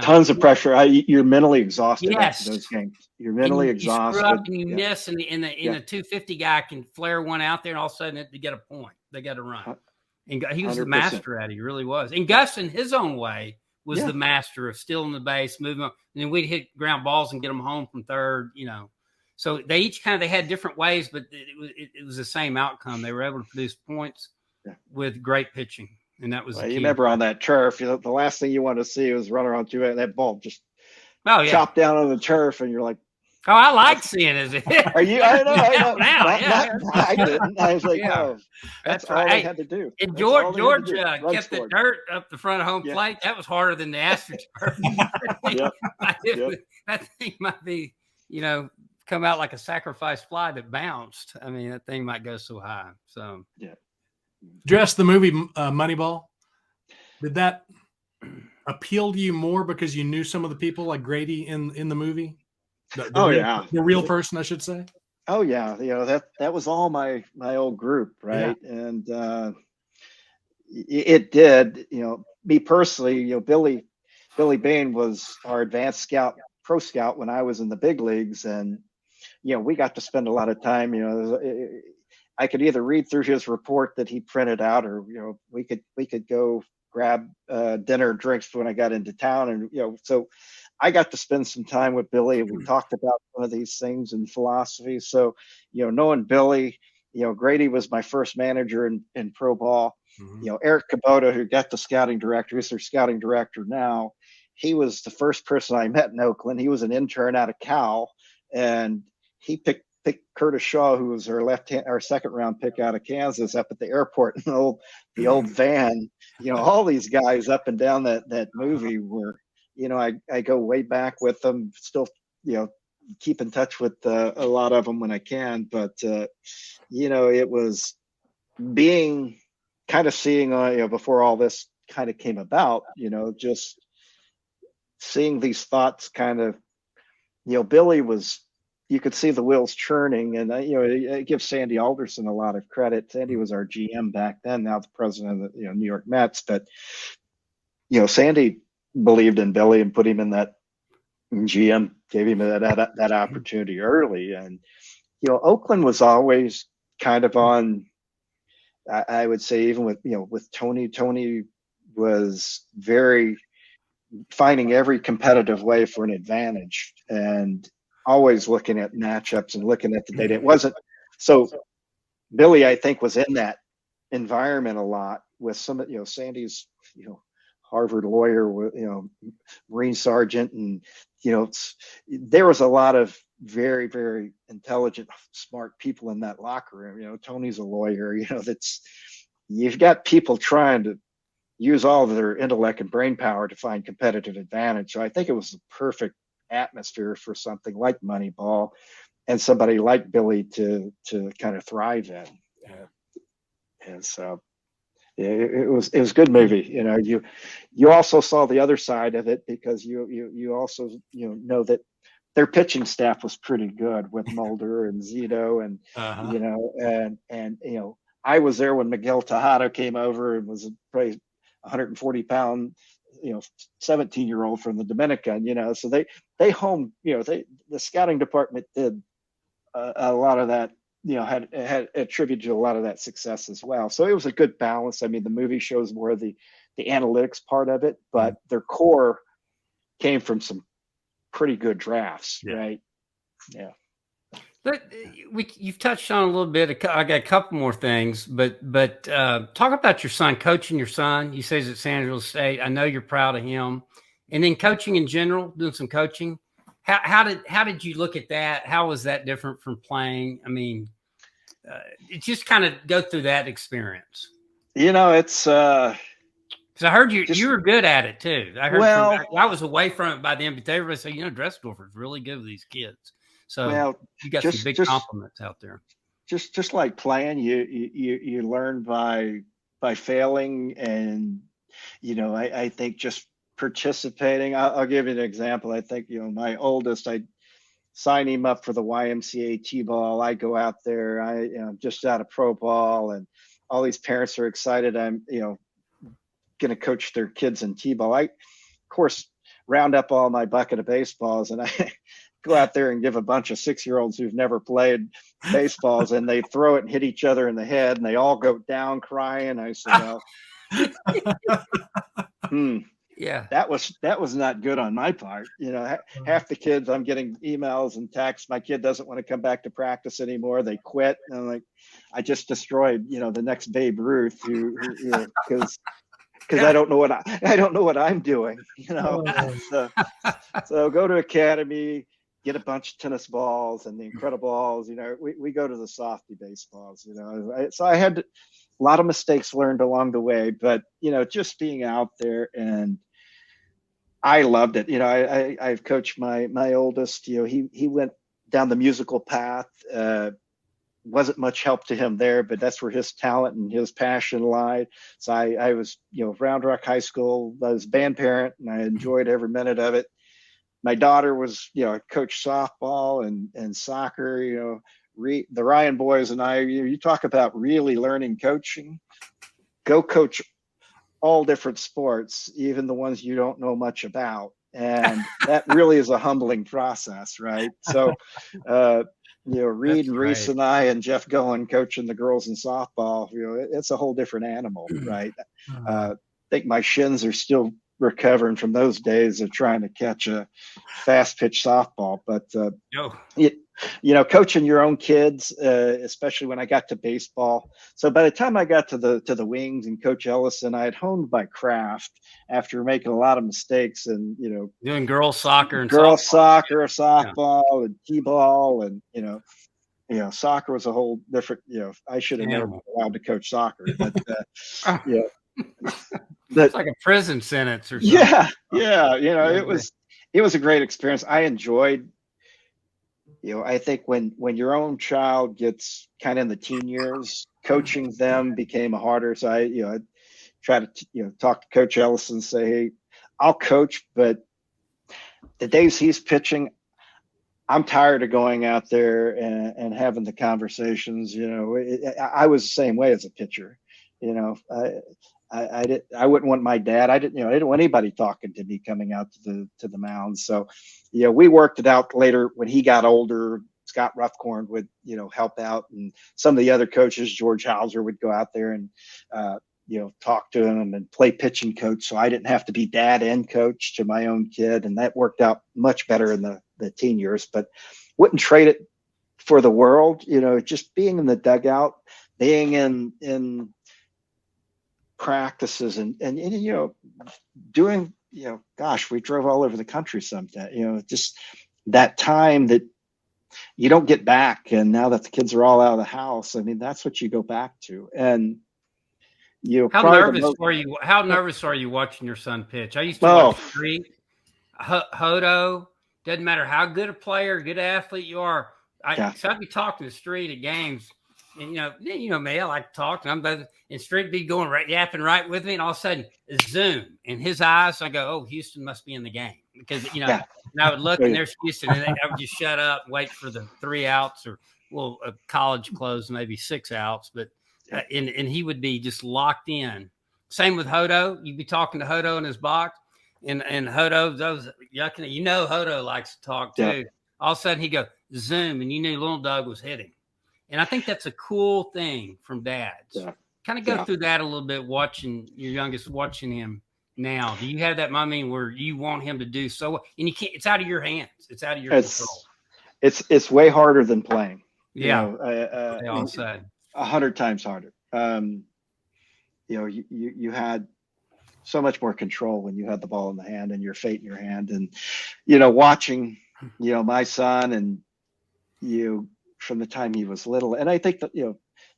[SPEAKER 3] Tons of pressure. You're mentally exhausted after those games. You're mentally exhausted.
[SPEAKER 2] You screw up and you miss, and the 250 guy can flare one out there, and all of a sudden they get a point. They got to run. And he was 100%. The master at it. He really was. And Gus, in his own way, was the master of stealing the base, moving on, and then we'd hit ground balls and get them home from third. So they each they had different ways, but it was the same outcome. They were able to produce points with great pitching. And that was the key.
[SPEAKER 3] You remember on that turf, the last thing you want to see was runner on 2 and that ball just chopped down on the turf, and you're like,
[SPEAKER 2] oh, I like seeing it.
[SPEAKER 3] Are you? I know.
[SPEAKER 2] I
[SPEAKER 3] didn't. I was like, that's all they had to do.
[SPEAKER 2] And George kept the dirt up the front of home plate. That was harder than the AstroTurf. That thing might be, come out like a sacrifice fly that bounced. I mean, that thing might go so high. So
[SPEAKER 1] Dress, the movie Moneyball, did that appeal to you more because you knew some of the people like Grady in the movie? The real person, I should say.
[SPEAKER 3] Oh yeah, that was all my old group, right? Yeah. And it did, me personally, Billy Bain was our advanced scout, pro scout when I was in the big leagues, and we got to spend a lot of time. I could either read through his report that he printed out, or we could go grab dinner, drinks when I got into town, and so I got to spend some time with Billy, and we talked about some of these things and philosophy. So knowing Billy, Grady was my first manager in pro ball. Mm-hmm. Eric Kubota, who got the scouting director, he's their scouting director now. He was the first person I met in Oakland. He was an intern out of Cal, and he picked Curtis Shaw, who was our second round pick out of Kansas, up at the airport in the old van. All these guys up and down that movie were, I go way back with them, still, keep in touch with a lot of them when I can. But, it was being kind of seeing, before all this kind of came about, just seeing these thoughts kind of, Billy was, you could see the wheels churning, and I give Sandy Alderson a lot of credit. Sandy was our GM back then, now the president of the New York Mets. But Sandy believed in Billy and put him in that GM, gave him that opportunity early. And Oakland was always kind of on. I would say even with Tony. Tony was very finding every competitive way for an advantage, and always looking at matchups and looking at the data. It wasn't so. Billy, I think, was in that environment a lot with some, Sandy's, Harvard lawyer, Marine sergeant, and there was a lot of very, very intelligent, smart people in that locker room. Tony's a lawyer. you've got people trying to use all of their intellect and brain power to find competitive advantage. So I think it was the perfect atmosphere for something like Moneyball and somebody like Billy to kind of thrive in. And so it was a good movie. You also saw the other side of it, because you also know that their pitching staff was pretty good with Mulder and Zito, and I was there when Miguel Tejada came over and was probably 140-pound 17-year-old from the Dominican. So the scouting department did a lot of that, had attributed to a lot of that success as well. So it was a good balance. I mean, the movie shows more of the analytics part of it, but their core came from some pretty good drafts, right? Yeah.
[SPEAKER 2] But you've touched on a little bit. I got a couple more things, but talk about your son, coaching your son. You say he's at San Angelo State. I know you're proud of him, and then coaching in general, doing some coaching. How did you look at that? How was that different from playing? I mean, just kind of go through that experience.
[SPEAKER 3] It's
[SPEAKER 2] because I heard you were good at it too. I heard I was away from it by the end, but everybody said, Dressendorfer is really good with these kids. So you got some big compliments out there.
[SPEAKER 3] Just like playing, you learn by failing, and I think just participating. I'll give you an example. I think my oldest, I sign him up for the YMCA T-ball. I go out there, I'm just out of pro ball, and all these parents are excited. I'm going to coach their kids in T-ball. I, of course, round up all my bucket of baseballs, and I go out there and give a bunch of 6-year-olds who've never played baseballs, and they throw it and hit each other in the head, and they all go down crying. I said,
[SPEAKER 2] yeah,
[SPEAKER 3] that was not good on my part. Half the kids, I'm getting emails and texts. My kid doesn't want to come back to practice anymore. They quit. And I'm like, I just destroyed, the next Babe Ruth, because I don't know what I'm doing, So go to academy, get a bunch of tennis balls and the Incrediballs. We go to the softy baseballs. So I had a lot of mistakes learned along the way, but just being out there, and I loved it. I've coached my oldest. He went down the musical path. Wasn't much help to him there, but that's where his talent and his passion lied. So I was, Round Rock High School, I was a band parent, and I enjoyed every minute of it. My daughter was, coached softball and soccer. The Ryan boys and I, you talk about really learning coaching. Go coach all different sports, even the ones you don't know much about, and that really is a humbling process, right? So. Reed and Reese and I and Jeff Goen coaching the girls in softball, it's a whole different animal, right? I think my shins are still recovering from those days of trying to catch a fast pitch softball. But, coaching your own kids, especially when I got to baseball. So by the time I got to the Wings and Coach Ellison, I had honed my craft after making a lot of mistakes and,
[SPEAKER 2] doing girls soccer and
[SPEAKER 3] softball and T-ball, and, soccer was a whole different, I should have never been allowed to coach soccer, but,
[SPEAKER 2] it's like a prison sentence or something.
[SPEAKER 3] It was a great experience. I enjoyed, I think when your own child gets kind of in the teen years, coaching them became harder. So I try to, talk to Coach Ellison and say, hey, I'll coach, but the days he's pitching, I'm tired of going out there and having the conversations. I was the same way as a pitcher. I wouldn't want my dad. I didn't want anybody talking to me coming out to the mound. So, we worked it out later when he got older. Scott Ruffcorn would, help out, and some of the other coaches, George Hauser, would go out there and, talk to him and play pitching coach. So I didn't have to be dad and coach to my own kid, and that worked out much better in the teen years. But wouldn't trade it for the world. Just being in the dugout, being in practices and doing, we drove all over the country sometime, just that time that you don't get back. And now that the kids are all out of the house, I mean, that's what you go back to. And
[SPEAKER 2] How nervous were you? How nervous are you watching your son pitch? I used to watch Street, Hodo. Doesn't matter how good a player, good athlete you are. So I'd be talking to Street at games, and you know me. I like to talk, and Street be going yapping right with me, and all of a sudden, zoom in his eyes. I go, "Oh, Houston must be in the game," because and I would look, and there's Houston, and I would just shut up and wait for the 3 outs, or a college close, maybe 6 outs, but. And he would be just locked in. Same with Hodo. You'd be talking to Hodo in his box, and Hodo, Hodo likes to talk too. Yeah. All of a sudden, he go zoom, and you knew little Doug was hitting. And I think that's a cool thing from dads. Yeah. Kind of go through that a little bit, watching your youngest, watching him now. Do you have that, where you want him to do so, and you can't? It's out of your hands. It's out of your control.
[SPEAKER 3] It's way harder than playing.
[SPEAKER 2] Yeah, they all said.
[SPEAKER 3] 100 times harder. You had so much more control when you had the ball in the hand and your fate in your hand. And, watching, my son and from the time he was little. And I think that,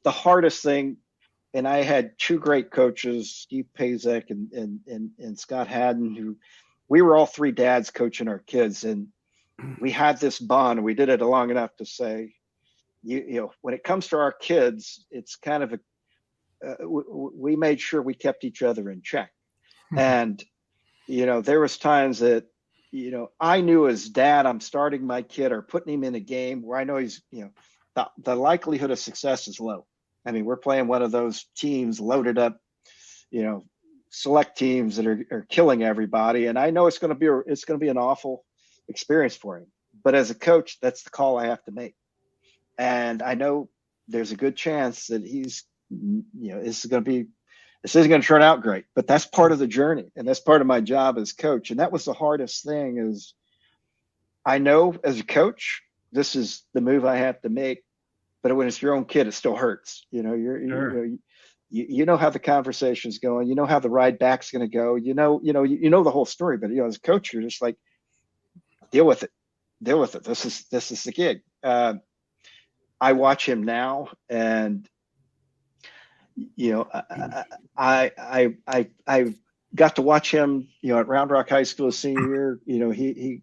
[SPEAKER 3] the hardest thing, and I had 2 great coaches, Steve Pazek and Scott Haddon, who we were all 3 dads coaching our kids. And we had this bond. We did it long enough to say, when it comes to our kids, it's kind of we made sure we kept each other in check. And, there was times that, I knew as dad, I'm starting my kid or putting him in a game where I know he's, the likelihood of success is low. I mean, we're playing one of those teams loaded up, select teams that are killing everybody. And I know it's going to be an awful experience for him. But as a coach, that's the call I have to make. And I know there's a good chance that he's, this isn't going to turn out great, but that's part of the journey. And that's part of my job as coach. And that was the hardest thing is I know as a coach, this is the move I have to make, but when it's your own kid, it still hurts. You know how the conversation's going, you know how the ride back's going to go, you know the whole story, but as a coach, you're just like, deal with it. This is the gig. I watch him now, and I got to watch him. At Round Rock High School senior year, he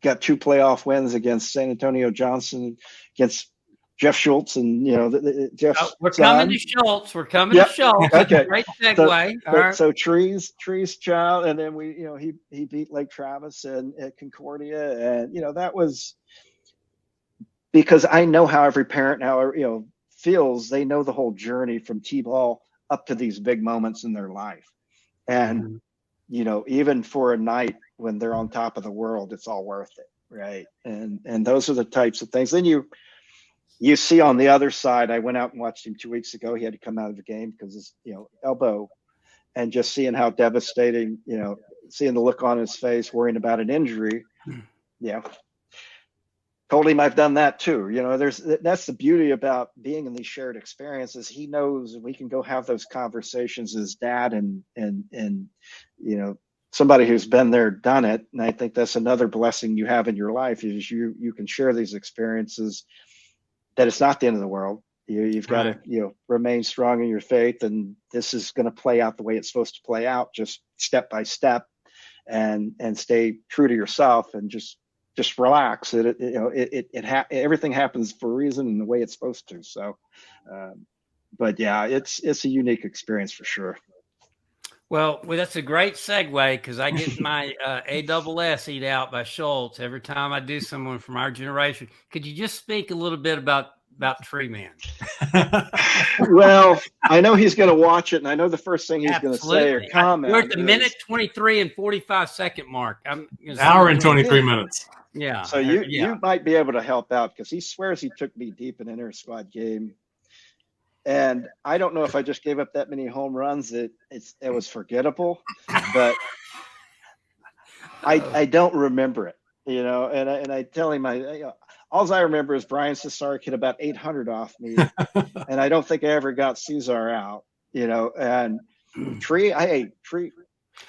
[SPEAKER 3] got 2 playoff wins against San Antonio Johnson, against Jeff Schultz, and
[SPEAKER 2] we're coming to Schultz. To Schultz.
[SPEAKER 3] Okay,
[SPEAKER 2] great segue.
[SPEAKER 3] So Tree's child, and then he beat Lake Travis and at Concordia, and that was. Because I know how every parent now, feels. They know the whole journey from T-ball up to these big moments in their life. And, even for a night when they're on top of the world, it's all worth it. Right. And those are the types of things. Then you see on the other side, I went out and watched him 2 weeks ago. He had to come out of the game because his, elbow, and just seeing how devastating, seeing the look on his face, worrying about an injury. Yeah. Told him I've done that too. That's the beauty about being in these shared experiences. He knows, and we can go have those conversations as dad and somebody who's been there, done it. And I think that's another blessing you have in your life is you can share these experiences, that it's not the end of the world. You've got to, remain strong in your faith, and this is going to play out the way it's supposed to play out, just step by step, and stay true to yourself, and just relax. Everything happens for a reason and the way it's supposed to. So, but yeah, it's a unique experience for sure.
[SPEAKER 2] Well, that's a great segue, because I get my ASS eat out by Schultz every time I do someone from our generation. Could you just speak a little bit about Tree Man?
[SPEAKER 3] Well, I know he's going to watch it, and I know the first thing he's going to say or comment.
[SPEAKER 2] We're at the minute 23 and 45 second mark.
[SPEAKER 1] Hour and 23 minutes.
[SPEAKER 2] Yeah.
[SPEAKER 3] So you might be able to help out, because he swears he took me deep in an inter squad game. And I don't know if I just gave up that many home runs. It was forgettable, but I don't remember it, and I tell him, all I remember is Brian Cesarek hit about 800 off me. And I don't think I ever got Cesar out, and Tree,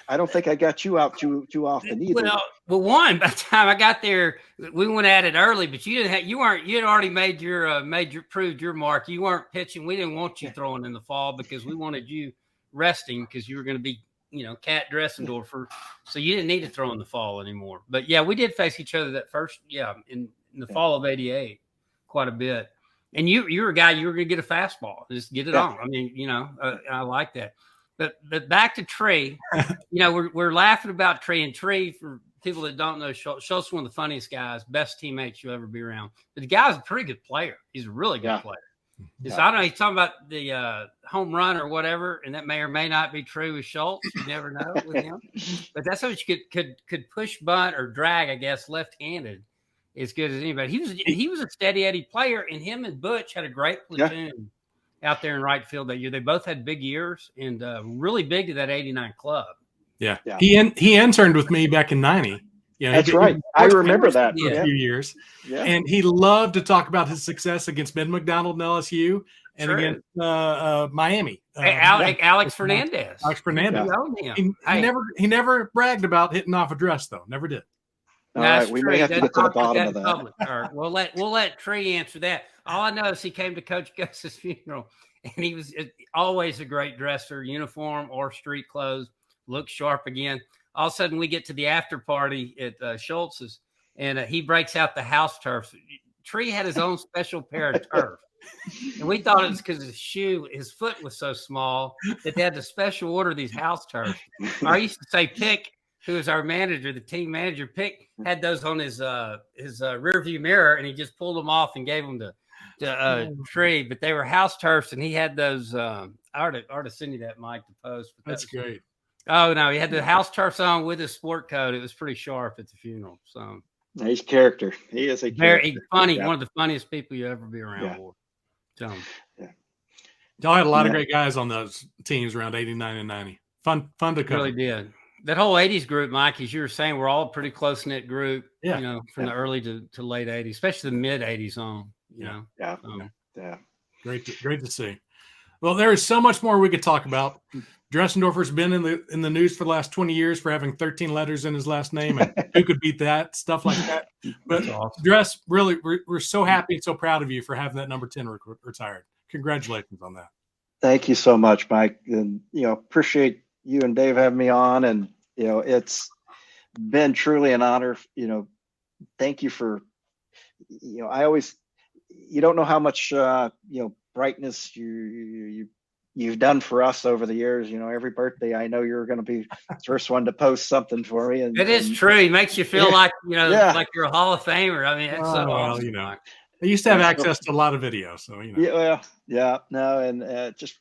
[SPEAKER 3] I don't think I got you out too often either.
[SPEAKER 2] Well, one, by the time I got there, we went at it early, but you didn't have, you had already made your proved your mark. You weren't pitching. We didn't want you throwing in the fall because we wanted you resting because you were going to be, Kirk Dressendorfer. So you didn't need to throw in the fall anymore. But yeah, we did face each other that first, in the fall of '88 quite a bit. And you were a guy, you were going to get a fastball, just get it on. I mean, I like that. But back to Tree, we're laughing about Tree, and Tree, for people that don't know, Schultz is one of the funniest guys, best teammates you'll ever be around. But the guy's a pretty good player. He's a really good player. So I don't know. He's talking about the home run or whatever, and that may or may not be true with Schultz. You never know with him. But that's how you could push bunt or drag, I guess, left-handed as good as anybody. He was a steady Eddie player, and him and Butch had a great platoon out there in right field that year. They both had big years and really big to that '89 club.
[SPEAKER 1] Yeah. He interned with me back in '90.
[SPEAKER 3] That's right. I remember that
[SPEAKER 1] for a few years.
[SPEAKER 3] Yeah.
[SPEAKER 1] And he loved to talk about his success against Ben McDonald and LSU and against Miami.
[SPEAKER 2] Alex Fernandez.
[SPEAKER 1] Alex Fernandez. He never bragged about hitting off a dress, though. Never did.
[SPEAKER 3] All right, we may have to get to the bottom of that.
[SPEAKER 2] All right, we'll let Tree answer that. All I know is he came to Coach Gus's funeral, and he was always a great dresser, uniform or street clothes, looked sharp again. All of a sudden, we get to the after party at Schultz's, and he breaks out the house turf. Tree had his own special pair of turf, and we thought it was because his foot was so small that they had to special order these house turfs. I used to say Pick, who was our manager, the team manager, Pick had those on his rear view mirror, and he just pulled them off and gave them to Tree. But they were house turfs, and he had those. I ought to send you that, Mike, to post. But
[SPEAKER 1] that's great.
[SPEAKER 2] Oh no, he had the house turfs on with his sport coat. It was pretty sharp at the funeral. So
[SPEAKER 3] he's character. He is a
[SPEAKER 2] very funny. One of the funniest people you ever be around. So
[SPEAKER 1] y'all had a lot of great guys on those teams around '89 and '90. Fun to cover.
[SPEAKER 2] Really did. That whole '80s group, Mike, as you were saying, we're all a pretty close knit group. From the early to late '80s, especially the mid '80s on.
[SPEAKER 1] Great to see. Well, there is so much more we could talk about. Dressendorfer's been in the news for the last 20 years for having 13 letters in his last name, and who could beat that? Stuff like that. But awesome. Dress, really, we're so happy and so proud of you for having that number 10 retired. Congratulations on that.
[SPEAKER 3] Thank you so much, Mike, and appreciate you and Dave having me on, and it's been truly an honor. Thank you for I always you don't know how much brightness you've done for us over the years. Every birthday, I know you're going to be the first one to post something for me. And
[SPEAKER 2] it is true. It makes you feel like like you're a Hall of Famer. I mean, that's so awesome.
[SPEAKER 1] I used to have access to a lot of videos, so
[SPEAKER 3] just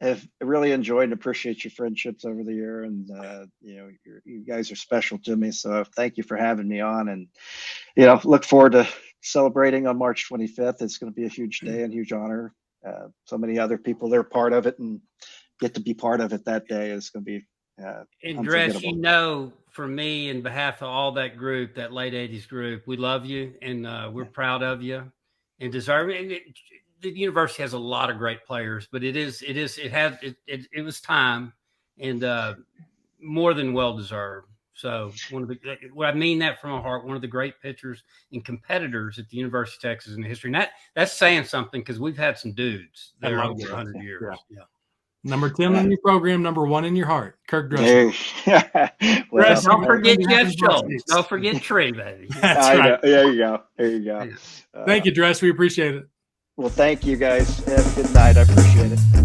[SPEAKER 3] have really enjoyed and appreciate your friendships over the year, and you guys are special to me. So thank you for having me on, and look forward to celebrating on March 25th. It's going to be a huge day and huge honor. So many other people, they're part of it, and get to be part of it that day is going to be
[SPEAKER 2] and Dress, for me, in behalf of all that group, that late '80s group, we love you, and we're proud of you and deserve it. The university has a lot of great players, but it was time, and more than well deserved. So I mean that from my heart, one of the great pitchers and competitors at the University of Texas in history. And that's saying something, because we've had some dudes that are over 100 years. Yeah.
[SPEAKER 1] Number 10 in your program, number 1 in your heart, Kirk Dressendorfer.
[SPEAKER 2] Don't forget Jeff Schultz. Don't forget Tree, baby.
[SPEAKER 1] That's right.
[SPEAKER 3] There you go.
[SPEAKER 1] Thank you, Dress. We appreciate it.
[SPEAKER 3] Well, thank you, guys. Have a good night. I appreciate it.